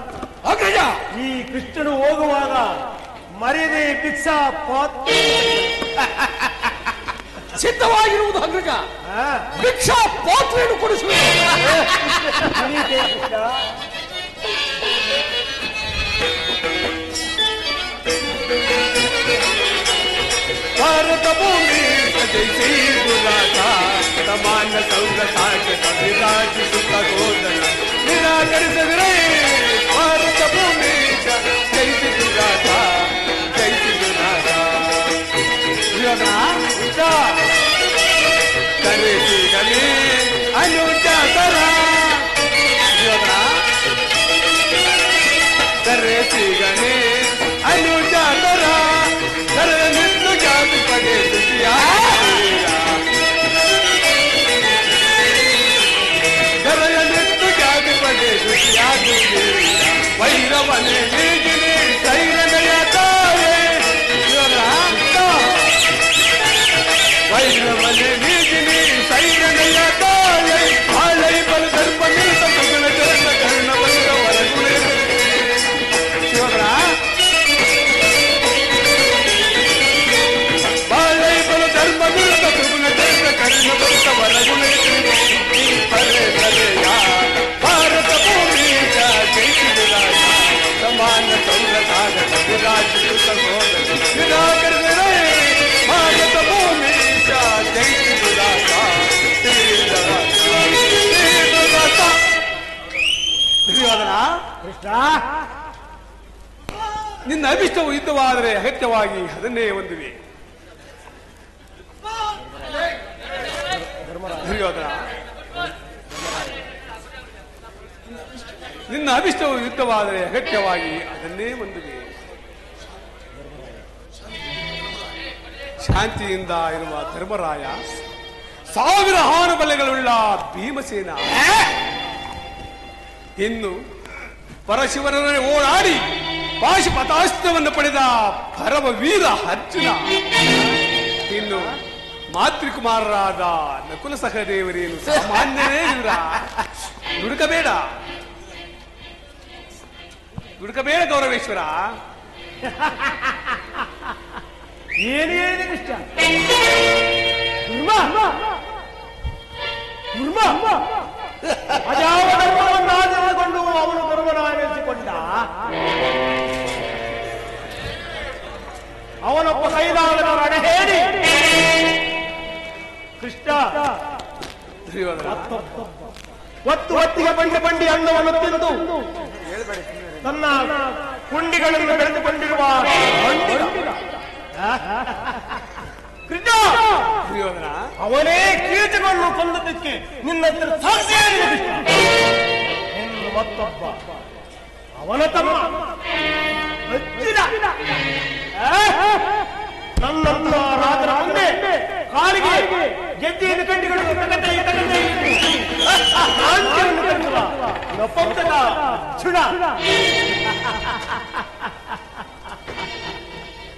ಅಗ್ರಜ, ಈ ಕೃಷ್ಣನು ಹೋಗುವಾಗ ಮರ್ಯಾದೆ ಭಿಕ್ಷಾ ಪಾತ್ರ ಸಿದ್ಧವಾಗಿರುವುದು ಅಗ್ರಜ. ಭಿಕ್ಷಾ ಪಾತ್ರೆಯನ್ನು ಕೊಡಿಸುವುದು. ಭಾರತ ಭೂಮಿ ಜೈಸಿ ದುರಾಟ ಸಮಾನ ಸೌರ ಸಾಧ್ಯ ಸಂವಿಧಾನಿಸುತ್ತ ಗೋದನ ನಿರಾಕರಿಸಿದರೆ ಭಾರತ ಭೂಮಿ ಜೈಸಿ ದುರಾಟ ಜೈಸಿ ದುರಾಟ. ಕರೆಸಿಗಲೇ ಅನುಜಾತರ ಕರೆಸಿಗಲೇ ಅನುಜಾತರ ಕರೆನಿತ್ತು ಜಾತಿ ಪಡೆ ದುತಿಯ ಕರೆನಿತ್ತು ಜಾತಿ ಪಡೆ ದುತಿಯ ವೈರವನೇ ನೀಗಿನಿ ಸೈರನೆಯ ತಾರೆ ವೈರವನೇ ನೀಗಿನಿ ಸೈರನೆಯ ತಾರೆ ಹಾಳೈ ಬಲ ಧರ್ಮ ನಿಲ್ತ ಮಗನ ಕರ್ಣ ಕರ್ಣ ಬಂದ ಹೊರಗುಳೆ ಬಾಳೈ ಬಲ ಧರ್ಮ ನಿಲ್ತ ಮಗನ ಕರ್ಣ ಕರ್ಣ ಬಂದ ಹೊರಗುಳೆ ಪರೆ ಪರೆಯ ಭಾರತ ಭೂಮಿ ಜಯಿಸಿದ ಸಮಾನ ಸೌರಸಾಗ ರಾಜ್ಯ ನಿರಾಕರಿಸಿದರೆ ಭಾರತ ಭೂಮಿ ಜಯಿಸಿದ ದುರ್ಯೋಧನ. ಕೃಷ್ಣ, ನಿನ್ನ ಅಭಿಷ್ಟವು ಯುದ್ಧವಾದರೆ ಅಗತ್ಯವಾಗಿ ಅದನ್ನೇ ಹೊಂದಿವೆ. ದುರ್ಯೋಧನ, ನಿನ್ನ ಅಭಿಷ್ಟವು ಯುದ್ಧವಾದರೆ ಅಗತ್ಯವಾಗಿ ಅದನ್ನೇ ಹೊಂದಿವೆ. ಶಾಂತಿಯಿಂದ ಇರುವ ಧರ್ಮರಾಯ, 1000 ಹಾನುಬಲೆಗಳುಳ್ಳ ಭೀಮಸೇನ, ಇನ್ನು ಪರಶಿವನನ್ನೇ ಓಡಾಡಿ ಪಾಶುಪತಾಸ್ತ್ರವನ್ನು ಪಡೆದ ಪರಮ ವೀರ ಅರ್ಜುನ, ಇನ್ನು ಮಾತೃಕುಮಾರರಾದ ನಕುಲ ಸಹದೇವರೇನು ಸಾಮಾನ್ಯನೇ ಇಲ್ಲ. ದುಡುಕಬೇಡ ಗೌರವೇಶ್ವರ. ಏನು ಹೇಳಿದೆ ಕೃಷ್ಣ? ಅದ್ಯಾವ ಧರ್ಮವನ್ನು ಆಚರಿಸಿಕೊಂಡು ಅವನು ಧರ್ಮನಾಗಿಸಿಕೊಂಡ? ಅವನೊಬ್ಬ ಕೈಲಾಗದ ಅಡಹೇಡಿ ಕೃಷ್ಣ. ಒತ್ತು ಹೊತ್ತಿಗೆ ಬಂಡಿ ಅನ್ನವನ್ನು ತಿಂದು ತನ್ನ ಕುಂಡಿಗಳನ್ನು ಬೆಳೆದುಕೊಂಡಿರುವ ಕೃಷ್ಣ, ಅವನೇ ಕೀಟಗಳನ್ನು ಕೊಂದದ್ದಕ್ಕೆ ನಿನ್ನ ಸಾಕ್ಷಿಯಾಗಿದೆ ಕೃಷ್ಣ. ಇನ್ನು ಮತ್ತೊಬ್ಬ ಅವನ ತಮ್ಮ ಅರ್ಜುನ ನನ್ನಂತ ರಾಜರ ಮುಂದೆ ಕಾಲಿಗೆ ಗೆಜ್ಜೆಯನ್ನು ಕಂಡಿಗಳು ನಪಂಸಕ ಚುಡ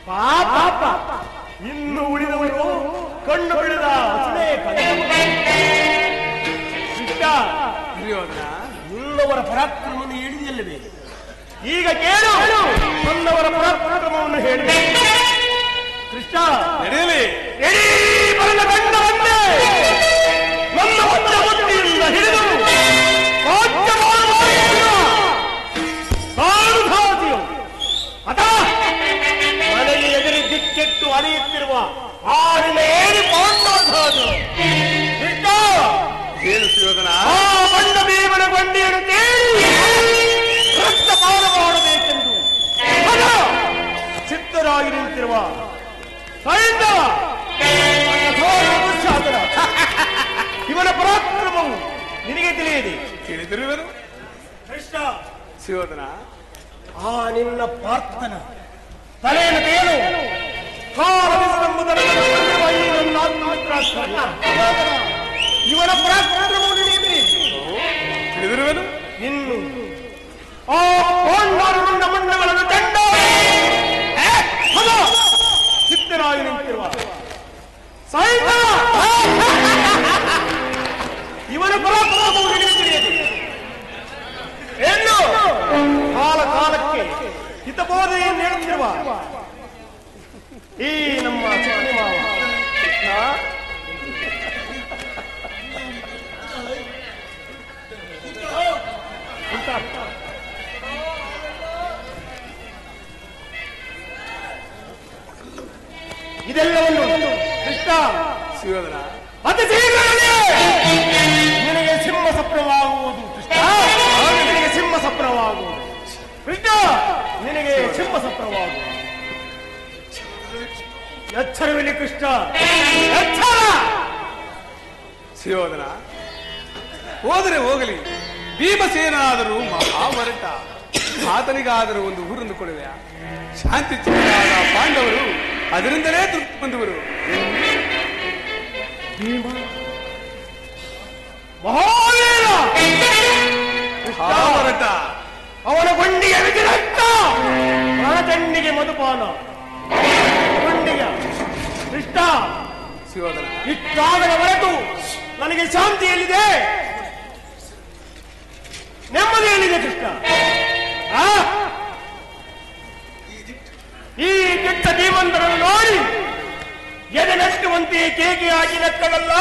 ಪಾಪ. ಇನ್ನು ಉಳಿದವರು ಕಣ್ಣು ಬಿಡದ ನಿನ್ನವರ ಪರಾಕ್ರಮವನ್ನು ಹೇಳಿದೆಯಲ್ಲವೇ? ಈಗ ಕೇಳು, ನನ್ನವರ ಪರಾಕ್ರಮವನ್ನು ಹೇಳಿ ಕೃಷ್ಣ. ನಡೆಯಲಿ ಬರಲ ಗಂಡವನ್ನೇ ನನ್ನ ಹೊತ್ತ ಬುದ್ಧಿಯಿಂದ ಹಿಡಿದು ಮನೆಗೆ ಎದುರು ದಿಕ್ಕೆಟ್ಟು ಅಲೆಯುತ್ತಿರುವ ಆಡಿನ ಏರಿ ಪಾಂಡವಧಾದು ಕೃಷ್ಣ. ಇವನ ಪರಾಕ್ರಮವು ನಿನಗೆ ತಿಳಿಯದೆ ತಿಳಿದಿರುವರು ಕೃಷ್ಣ ಸುಯೋಧನ. ಆ ನಿನ್ನ ಪಾರ್ಥನ ತಲೆಯನ್ನು ತೆಗೆದು ಕಾಲವೆಂಬುದನ್ನು ಇವನ ಪರಾಕ್ರಮವು ನಿನಗೆ ತಿಳಿದಿರುವರು ಇನ್ನು ಆ ಪಾಂಡವರುಂಡ ಮಂಡಗಳನ್ನು ತಂಡ ಸಿದ್ಧರಾಗಿ ನಿಂತಿರುವ ಸೈನ್ಯ ಇವನ ಪರಾಕ್ರಮವು ನಿನಗೆ ತಿಳಿಯದೆ ಏನು ಕಾಲ ಕಾಲಕ್ಕೆ ಹಿತಬೋಧೆಯನ್ನು ಹೇಳುತ್ತಿರುವ ಈ ನಮ್ಮ ಚಿಕ್ಕ ಮಾವ ಇದೆಲ್ಲವನ್ನು ಕೃಷ್ಣ ಸುಯೋಧನ ಅತಿ ಶೀಘ್ರದಲ್ಲಿ ನಿನಗೆ ಸಿಂಹ ಸಪ್ರವಾಗುವುದು ಕೃಷ್ಣ. ನಿನಗೆ ಸಿಂಹ ಸಪ್ರವಾಗುವುದು ಕೃಷ್ಣ, ನಿನಗೆ ಸಿಂಹ ಸಪ್ರವಾಗುವುದು. ಎಚ್ಚರವಿಲ್ಲ ಕೃಷ್ಣ, ಎಚ್ಚರ. ಸುಯೋಧನ, ಹೋದರೆ ಹೋಗಲಿ, ಭೀಮಸೇನಾದರೂ ಮಹಾಭರತ, ಆತನಿಗಾದರೂ ಒಂದು ಊರನ್ನು ಕೊಡುವೆಯಾ? ಶಾಂತಿ ಚಿತ್ತರಾದ ಪಾಂಡವರು ಅದರಿಂದಲೇ ತೃಪ್ತಿ ಹೊಂದುವರು. ಮಹಾವೀರ ಮಹಾಭರತ ಅವನ ಗೊಂಡಿಗೆ ವಿಧಿರಕ್ತ, ರಣಚಂಡಿಗೆ ಮಧುಪಾನ ಗೊಂಡಿಗೆ ಕೃಷ್ಣ. ಸುಯೋಧನ, ಇಷ್ಟಾಗದ ಹೊರತು ನನಗೆ ಶಾಂತಿ ಎಲ್ಲಿದೆ, ನೆಮ್ಮದಿ ಎಲ್ಲಿದೆ ಕೃಷ್ಣ? ಈ ಕೆಟ್ಟ ಧೀಮಂತರನ್ನು ನೋಡಿ ಎದೆ ನಷ್ಟುವಂತೆ ಕೇಕೆಯಾಗಿ ನಕ್ಕಳಲ್ಲ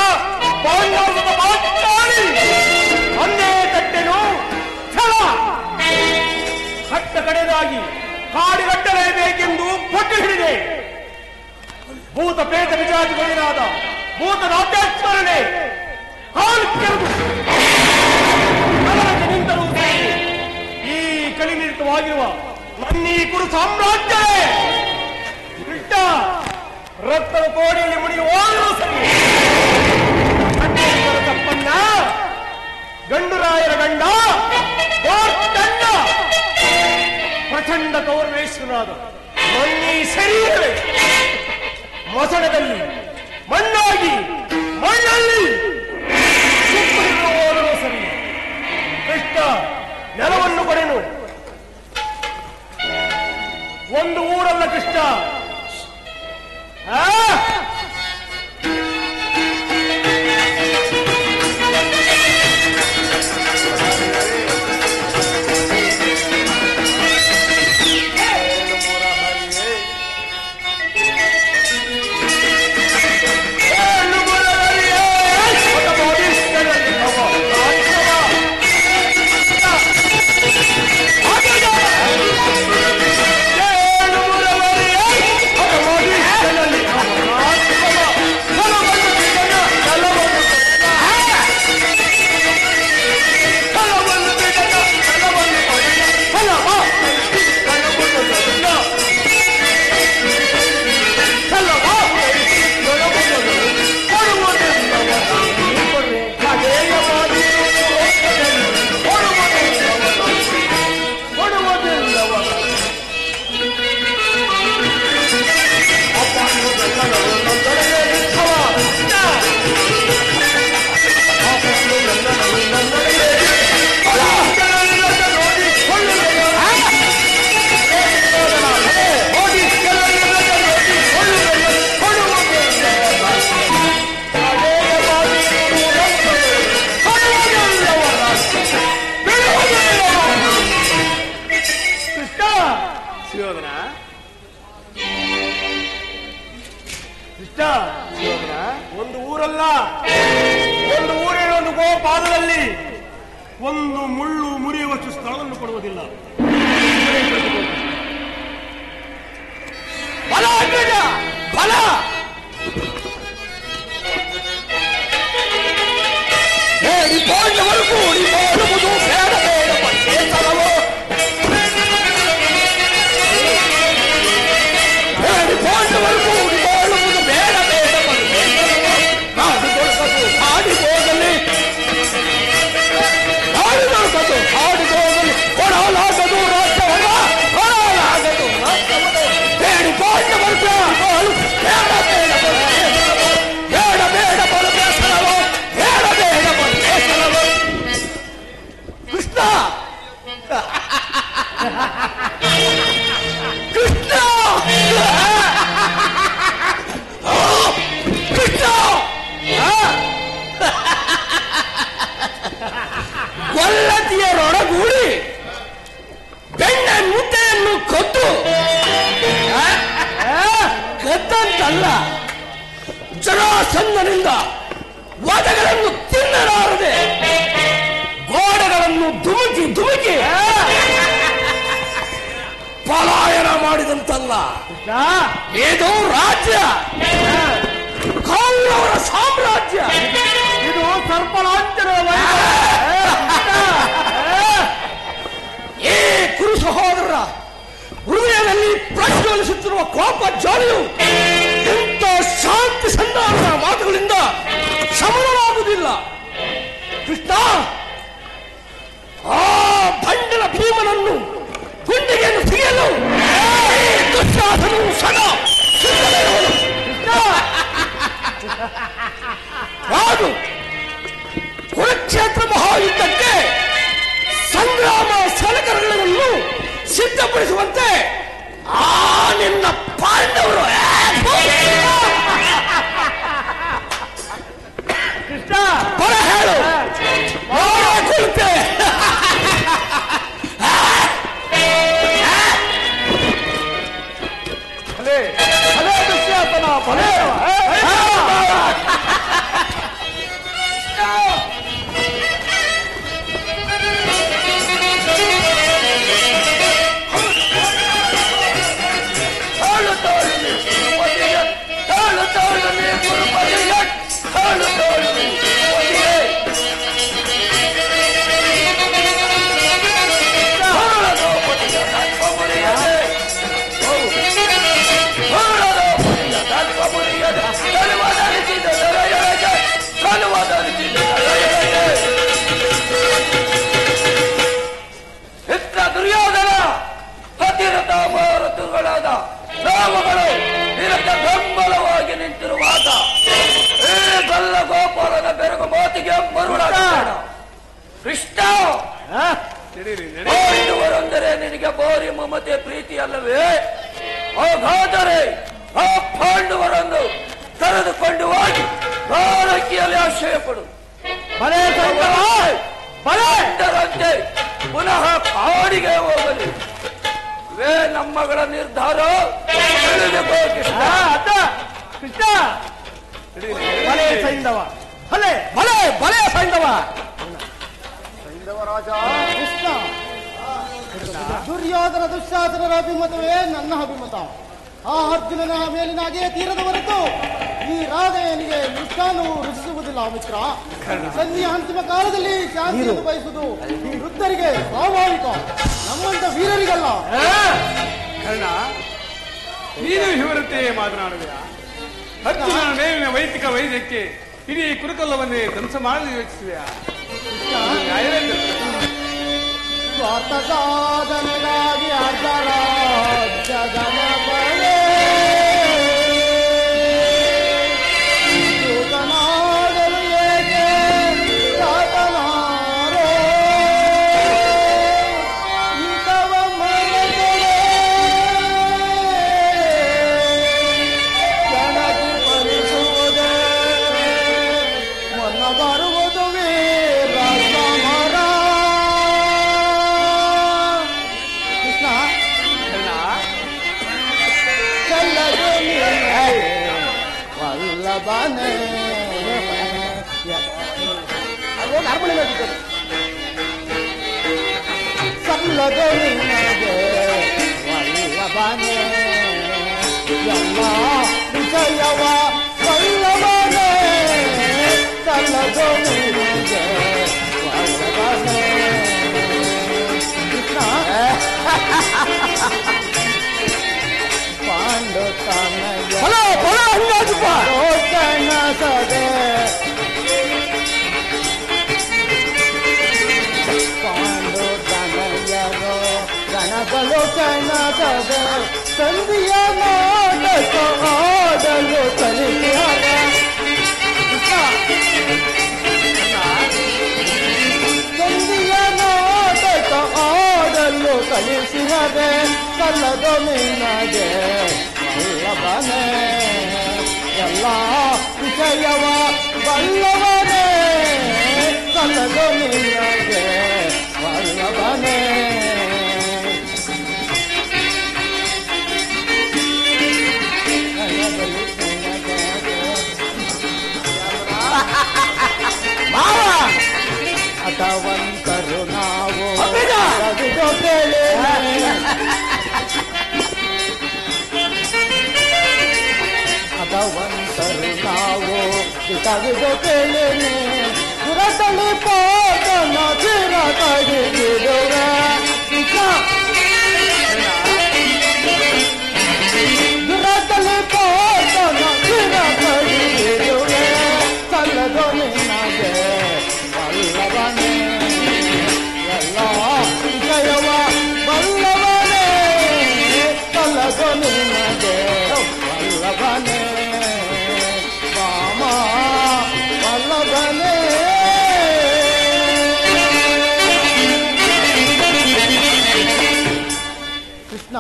ಪಾಂಡವರ ಮಾತಾಡಿ ಒಂದೇ ತಟ್ಟೆನು ಛಲ ಕಟ್ಟ ಕಡೆದಾಗಿ ಕಾಡಿಗಟ್ಟಲೇಬೇಕೆಂದು ಪಟ್ಟು ಹಿಡಿದೆ. ಭೂತ ಪ್ರೇತ ವಿಚಾರಗಳಾದ ಭೂತ ರಾಜ್ಯಾಚರಣೆ ಕಾಲು ಕೆರೆದು ನಿಂತರೂ ಈ ಕಲಿನಿರಿತವಾಗಿರುವ ನನ್ನೀ ಕುರು ಸಾಮ್ರಾಜ್ಯವೇ ಬಿಟ್ಟ ರಕ್ತದ ಕೋಣೆಯಲ್ಲಿ ಮುಡಿಗೆ ಹೋದರೂ ಸರಿ. ತಪ್ಪನ್ನ ಗಂಡುರಾಯರ ಗಂಡ ದಂಡ ಪ್ರಚಂಡ ಕೌರವೇಶ್ವರನಾದ ನನ್ನೀ ಶರೀರವೇ ಮಸಣದಲ್ಲಿ ಮಣ್ಣಾಗಿ ಮಣ್ಣಲ್ಲಿ ಹೋದರೂ ಸರಿ. ಕೃಷ್ಣ ನೆಲವನ್ನು ಕೊಡೆನು, ಒಂದು ಊರಲ್ಲ ಕೃಷ್ಣ. ಒಂದು ಊರಲ್ಲ, ಒಂದು ಊರಿನ ಒಂದು ಗೋಪಾದದಲ್ಲಿ ಒಂದು ಮುಳ್ಳು ಮುರಿಯುವಷ್ಟು ಸ್ಥಳವನ್ನು ಕೊಡುವುದಿಲ್ಲ. ಬಲ ಅಗ್ರಜ, ಬಲ. ಹೇಳಿ ಪಾಂಡವರು ಕೂಡಿ ಮಾಡುವುದು ಬೇಡ ಬೇಡ ಪಂಚೇತನವೋ. ಹೇಳಿ ಪಾಂಡವರು ಕೂಡಿ ಮಾಡುವುದು ತಡೆಯಲಾರದೆ ಗೋಡೆಗಳನ್ನು ಧುಮುಕಿ ಧುಮುಕಿ ಪಲಾಯನ ಮಾಡಿದಂತಲ್ಲ. ಇದು ರಾಜ್ಯ, ಕೌರವರ ಸಾಮ್ರಾಜ್ಯ. ಇದು ಸರ್ಪಲಾಂಛನ ಈ ಕುರು ಸಹೋದರರ ಹೃದಯದಲ್ಲಿ ಪ್ರಜ್ವಲಿಸುತ್ತಿರುವ ಕೋಪ ಜ್ವಾಲೆಯು ಎಂತ ಶಾಂತಿ ಸಂಧಾನದ ಮಾತುಗಳಿಂದ ಶಮನವಾಗುವುದಿಲ್ಲ. ಕೃಷ್ಣ, ಆ ಭಂಡನ ಭೀಮನನ್ನು ಗುಂಡಿಗೆಯನ್ನು ಸಿಗಲು ದುಶ್ಯಾಸನವು ಸದಾ ಸಿದ್ಧವಿರುವನು. ಹಾಗೂ ಕುರುಕ್ಷೇತ್ರ ಮಹಾಯುದ್ಧಕ್ಕೆ ಸಂಗ್ರಾಮ ಸಲಕರಣೆಗಳನ್ನು ಸಿದ್ಧಪಡಿಸುವಂತೆ ಆ ನಿನ್ನ ಪಾಂಡವರು ಕೃಷ್ಣ ಬರ ಹೇಳು ಕೊಡುತ್ತೆ. ಭಲೇ ಭಲೇ ದುಶ್ಯಾಸನ ಭಲೇ. ದುರ್ಯೋಧನ ಹತಿರಥ ಮಾರುತುಗಳಾದ ನಾಮಗಳು ನಿನಗೆ ಬೆಂಬಲವಾಗಿ ನಿಂತಿರುವಾಗ ಈ ಗಲ್ಲ ಗೋಪಾಲನ ಬೆರಗು ಮಾತಿಗೆ ಮರುಳಾಗಬೇಡ. ಕೃಷ್ಣ, ಪಾಂಡವರೆಂದರೆ ನಿನಗೆ ಭಾರಿ ಮಮತೆ ಪ್ರೀತಿ ಅಲ್ಲವೇ? ಹಾಗಾದರೆ ಆ ಪಾಂಡವರನ್ನು ಕರೆದುಕೊಂಡು ಹೋಗಿ ಆರೈಕೆಯಲ್ಲಿ ಆಶ್ರಯ ಪಡು. ಪಾಂಡವರಂತೆ ಪುನಃ ಕಾಡಿಗೆ ಹೋಗಲಿ. ಇವೇ ನಮ್ಮಗಳ ನಿರ್ಧಾರ. ಕೃಷ್ಣ ಕೃಷ್ಣ ಭಲೇ ಸೈಂಧವ, ಭಲೇ ಬಲೆ ಬಲೆ ಸೈಂಧವ. ಸೈಂಧವ ರಾಜ ಕೃಷ್ಣ, ದುರ್ಯೋಧನ ದುಶ್ಯಾಸನರ ಅಭಿಮತವೇ ನನ್ನ ಅಭಿಮತ. ಆ ಅರ್ಜುನನ ಮೇಲಿನಾಗೆ ತೀರದ ಹೊರತು ಈ ರಾಧೆಯನಿಗೆ ಮಿಷ್ಟಾನು ರುಚಿಸುವುದಿಲ್ಲ ಮಿತ್ರ. ಸಂಧಿಯ ಅಂತಿಮ ಕಾಲದಲ್ಲಿ ಶಾಂತಿಯನ್ನು ಬಯಸುವುದು ಈ ವೃದ್ಧರಿಗೆ ಸ್ವಾಭಾವಿಕ, ನಮ್ಮಂತ ವೀರರಿಗಲ್ಲ. ಕರ್ಣ, ನೀನು ಇವರಂತೆ ಮಾತನಾಡುವೆಯ? ಅರ್ಜುನ ಮೇಲಿನ ವೈದಿಕ ವೈದ್ಯಕ್ಕೆ ಇಡೀ ಕುರುಕಲ್ಲವನ್ನೇ ಧ್ವಂಸ ಮಾಡಲು ಯೋಚಿಸುವೆಯಾ? ಸ್ವಾರ್ಥ ಸಾಧನೆಗಾಗಿ ಅರ್ಧರಾಜ್ಯದ ಬಲೆ ದೂತನಾಗಲು ಏಕೆ ಸಾಧನಾರೋ ಇಂಥವ ಮನದೊಡೆ ಜನಕ್ಕೆ ಪರಿಸುವುದೇ ಮೊನ್ನ ಬರುವುದು ವೀರ ಸಮರ. ವಲ್ಲಭನೇ ಸಲ್ಲದು ನಿನಗೆ ವಲ್ಲಭನೇ ಎಲ್ಲ ವಿಷಯವ ವಲ್ಲಭನೇ ಸಲ್ಲದು ನಿನಗೆ ವಲ್ಲಭನೇ. ಕೃಷ್ಣ ಪಾಂಡು ತನಯ ಸದೆ ಪಾಂಡು ತನಯರೋ ಗಣಗಳು ಕನಸದೆ ಸಂಧಿಯ ನಾಟಕ ಆಡಲು ಕಲಿಸಿದ ಸಂಧಿಯ ನಾಟಕ ಆಡಲು ಕಲಿಸಿದೆ ಕಲ್ಲದು ನಿನಗೆ ವಲ್ಲಭನೇ ಎಲ್ಲ ವಿಷಯವ ವಲ್ಲಭನೇ ಕಲ್ಲದು ನಿನಗೆ ವಲ್ಲಭನೇ. ಮಾವ ಕವಿದು ಕೇಳಿನಿ ಸುರತಳಿ ಪಾದನ ಚಿರ ಕಡಿದಿರುವೆ ಸುರತಳಿ ಪಾದನ ಚಿರ ಕಡಿದಿರುವೆ ಸಲ್ಲದು ನಿನಗೆ ಬಲ್ಲವನೇ ಎಲ್ಲ ಜಯವ ಬಲ್ಲವನೇ ಸಲ್ಲದು ನಿನಗೆ ಬಲ್ಲವನೇ ವಲ್ಲಭನೇ. ಕೃಷ್ಣ,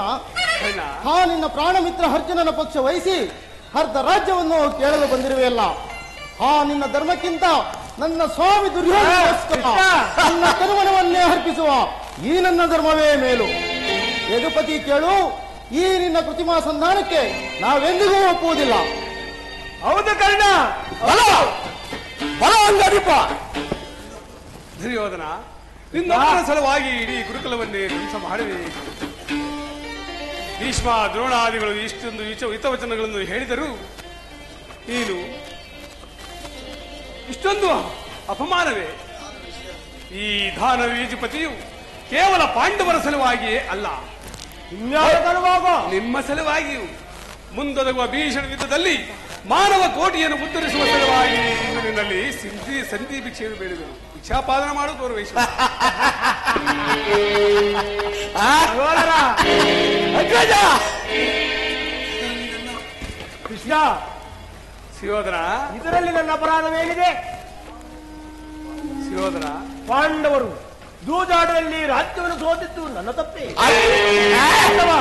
ನಿನ್ನ ಪ್ರಾಣಮಿತ್ರ ಅರ್ಜುನನ ಪಕ್ಷ ವಹಿಸಿ ಅರ್ಧ ರಾಜ್ಯವನ್ನು ಕೇಳಲು ಬಂದಿರುವೆಯಲ್ಲ. ನಿನ್ನ ಧರ್ಮಕ್ಕಿಂತ ನನ್ನ ಸ್ವಾಮಿ ದುರ್ಯೋಧನ ನನ್ನ ತನುಮನವನ್ನೇ ಅರ್ಪಿಸುವ ಈ ನನ್ನ ಧರ್ಮವೇ ಮೇಲು. ಯದುಪತಿ ಕೇಳು, ಈ ನಿನ್ನ ಕೃತಿಮಾ ಸಂಧಾನಕ್ಕೆ ನಾವೆಂದಿಗೂ ಒಪ್ಪುವುದಿಲ್ಲ. ಹೌದು ಕರ್ಣ, ದುರ್ಯೋಧನ, ನಿನ್ನ ಸಲುವಾಗಿ ಇಡೀ ಗುರುಕುಲವನ್ನೇ ಧ್ವಂಸ ಮಾಡಿದೆ. ಭೀಷ್ಮ ದ್ರೋಣಾದಿಗಳು ಇಷ್ಟೊಂದು ಹಿತವಚನಗಳನ್ನು ಹೇಳಿದರು, ನೀನು ಇಷ್ಟೊಂದು ಅಪಮಾನವೇ? ಈ ದಾನವೀಜಪತಿಯು ಕೇವಲ ಪಾಂಡವರ ಸಲುವಾಗಿಯೇ ಅಲ್ಲ, ನಿಮ್ಮ ಸಲುವಾಗಿಯೂ ಮುಂದೊದಗುವ ಭೀಷಣ ಯುದ್ಧದಲ್ಲಿ ಮಾನವ ಕೋಟಿಯನ್ನು ಉತ್ತರಿಸುವ ಸಲುವಾಗಿ ಇಂದು ನಿನ್ನಲ್ಲಿ ಸಂಧಿ ಭಿಕ್ಷೆಯನ್ನು ಬೇಡಿದರು. ಭಿಕ್ಷಾಪಾದನ ಮಾಡು ಗೌರವಿಸ. ಕೃಷ್ಣ, ಶಿವೋದರ, ಇದರಲ್ಲಿ ನನ್ನ ಅಪರಾಧವೇನಿದೆ? ಶಿವೋದರ, ಪಾಂಡವರು ಜೂಜಾಟದಲ್ಲಿ ರಾಜ್ಯವನ್ನು ಸೋತಿದ್ದು ನನ್ನ ತಪ್ಪೇ ಅಥವಾ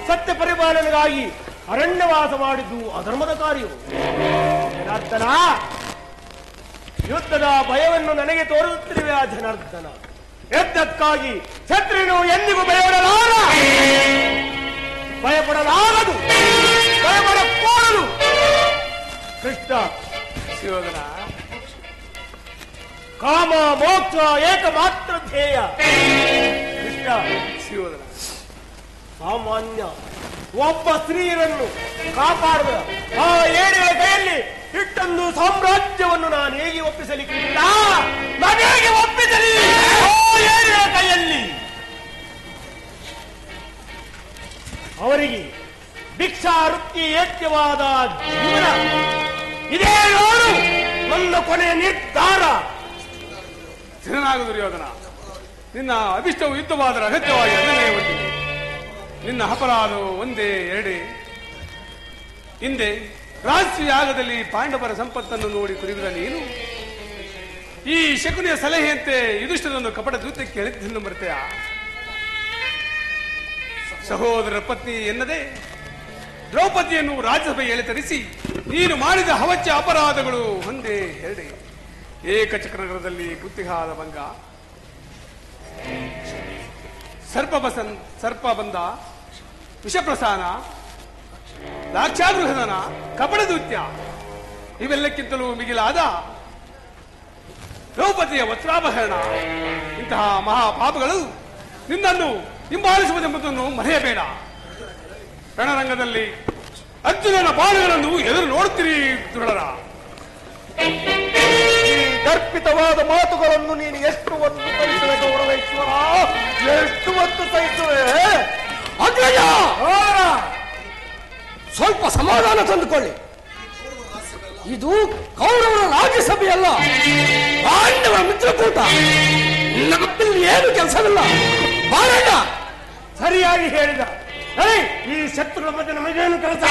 ಸತ್ಯ ಪರಿಪಾಲನೆಗಾಗಿ ಅರಣ್ಯವಾಸ ಮಾಡಿದ್ದು ಅಧರ್ಮದ ಕಾರ್ಯವು? ಜನಾರ್ದನ, ಯುದ್ಧದ ಭಯವನ್ನು ನನಗೆ ತೋರುತ್ತಿರುವೆ ಆ ಜನಾರ್ದನ. ಯುದ್ಧಕ್ಕಾಗಿ ಶತ್ರುನು ಎಂದಿಗೂ ಭಯಪಡಲಾಗದು, ಭಯಪಡಕೂಡದು. ಕೃಷ್ಣ, ಶಿವೋದರ, ಕಾಮ ಮೋಕ್ಷ ಏಕಮಾತ್ರ ಧ್ಯೇಯ. ಕೃಷ್ಣ, ಶಿವೋದರ, ಸಾಮಾನ್ಯ ಒಬ್ಬ ಸ್ತ್ರೀಯರನ್ನು ಕಾಪಾಡುವ ಆ ಏಳಿನ ಕೈಯಲ್ಲಿ ಇಟ್ಟೊಂದು ಸಾಮ್ರಾಜ್ಯವನ್ನು ನಾನು ಹೇಗೆ ಒಪ್ಪಿಸಲಿಕ್ಕಿಲ್ಲ? ನಾನೇಗೆ ಒಪ್ಪಿಸಲಿ ಆ ಏಳಿನ ಕೈಯಲ್ಲಿ? ಅವರಿಗೆ ಭಿಕ್ಷಾ ವೃತ್ತಿ ಏಕ್ಯವಾದ ಜೀವನ ಇದೇ ನೋಡು ನನ್ನ ಕೊನೆಯ ನಿರ್ಧಾರ. ಸ್ಥಿರನಾಗು ದುರ್ಯೋಧನ, ನಿನ್ನ ಅಭಿಷ್ಟವು ಯುದ್ಧವಾದ ಅಗತ್ಯವಾಗಿ ಅದನ್ನೇ ಒಟ್ಟಿದೆ. ನಿನ್ನ ಅಪರಾಧವು ಒಂದೇ ಎರಡೇ. ಹಿಂದೆ ರಾಷ್ಟ್ರೀಯ ಯಾಗದಲ್ಲಿ ಪಾಂಡವರ ಸಂಪತ್ತನ್ನು ನೋಡಿ ಕುರಿದ ನೀನು ಈ ಶಕುನಿಯ ಸಲಹೆಯಂತೆ ಯುಧಿಷ್ಠಿರನನ್ನು ಕಪಟ ದೂತಕ್ಕೆ ಹೇಳಿದ್ದನ್ನು ಮರೆತೆಯ? ಸಹೋದರ ಪತ್ನಿ ಎನ್ನದೆ ದ್ರೌಪದಿಯನ್ನು ರಾಜ್ಯಸಭೆಯಲ್ಲಿ ತರಿಸಿ ನೀನು ಮಾಡಿದ ಹವಚ್ಯ ಅಪರಾಧಗಳು ಒಂದೇ ಎರಡೇ. ಏಕಚಕ್ರನಗರದಲ್ಲಿ ಗುತ್ತಿಗಾದ ಭಂಗ, ಸರ್ಪಬಂಧ, ವಿಷಪ್ರಸಾನ, ಲಾಕ್ಷಾಗೃಹದನ, ಕಪಟದೂತ್ಯ, ಇವೆಲ್ಲಕ್ಕಿಂತಲೂ ಮಿಗಿಲಾದ ದ್ರೌಪದಿಯ ವಸ್ತ್ರಾಪಹರಣ. ಇಂತಹ ಮಹಾಪಾಪಗಳು ನಿನ್ನನ್ನು ಹಿಂಬಾಲಿಸುವುದೆಂಬುದನ್ನು ಮರೆಯಬೇಡ. ರಣರಂಗದಲ್ಲಿ ಅರ್ಜುನನ ಬಾಣಗಳನ್ನು ಎದುರು ನೋಡುತ್ತೀರಿ ದುರಳರ. ದರ್ಪಿತವಾದ ಮಾತುಗಳನ್ನು ನೀನು ಎಷ್ಟು ಹೊತ್ತು ಸಹಿಸುವೆ ಗೌರವೇಶ್ವರ? ಎಷ್ಟು ಹೊತ್ತು ಸಹಿಸುವೆ? ಅಗ್ರಜ, ಸ್ವಲ್ಪ ಸಮಾಧಾನ ತಂದುಕೊಳ್ಳಿ. ಇದು ಕೌರವರ ರಾಜ್ಯಸಭೆಯಲ್ಲ, ಪಾಂಡವರ ಮಿತ್ರಕೂಟ. ನಮ್ಮಲ್ಲಿ ಏನು ಕೆಲಸವಿಲ್ಲ. ಬಾರಣ್ಣ. ಸರಿಯಾಗಿ ಹೇಳಿದ. ಈ ಶತ್ರುಗಳ ಮಧ್ಯೆ ನಮಗೇನು ಕೆಲಸ?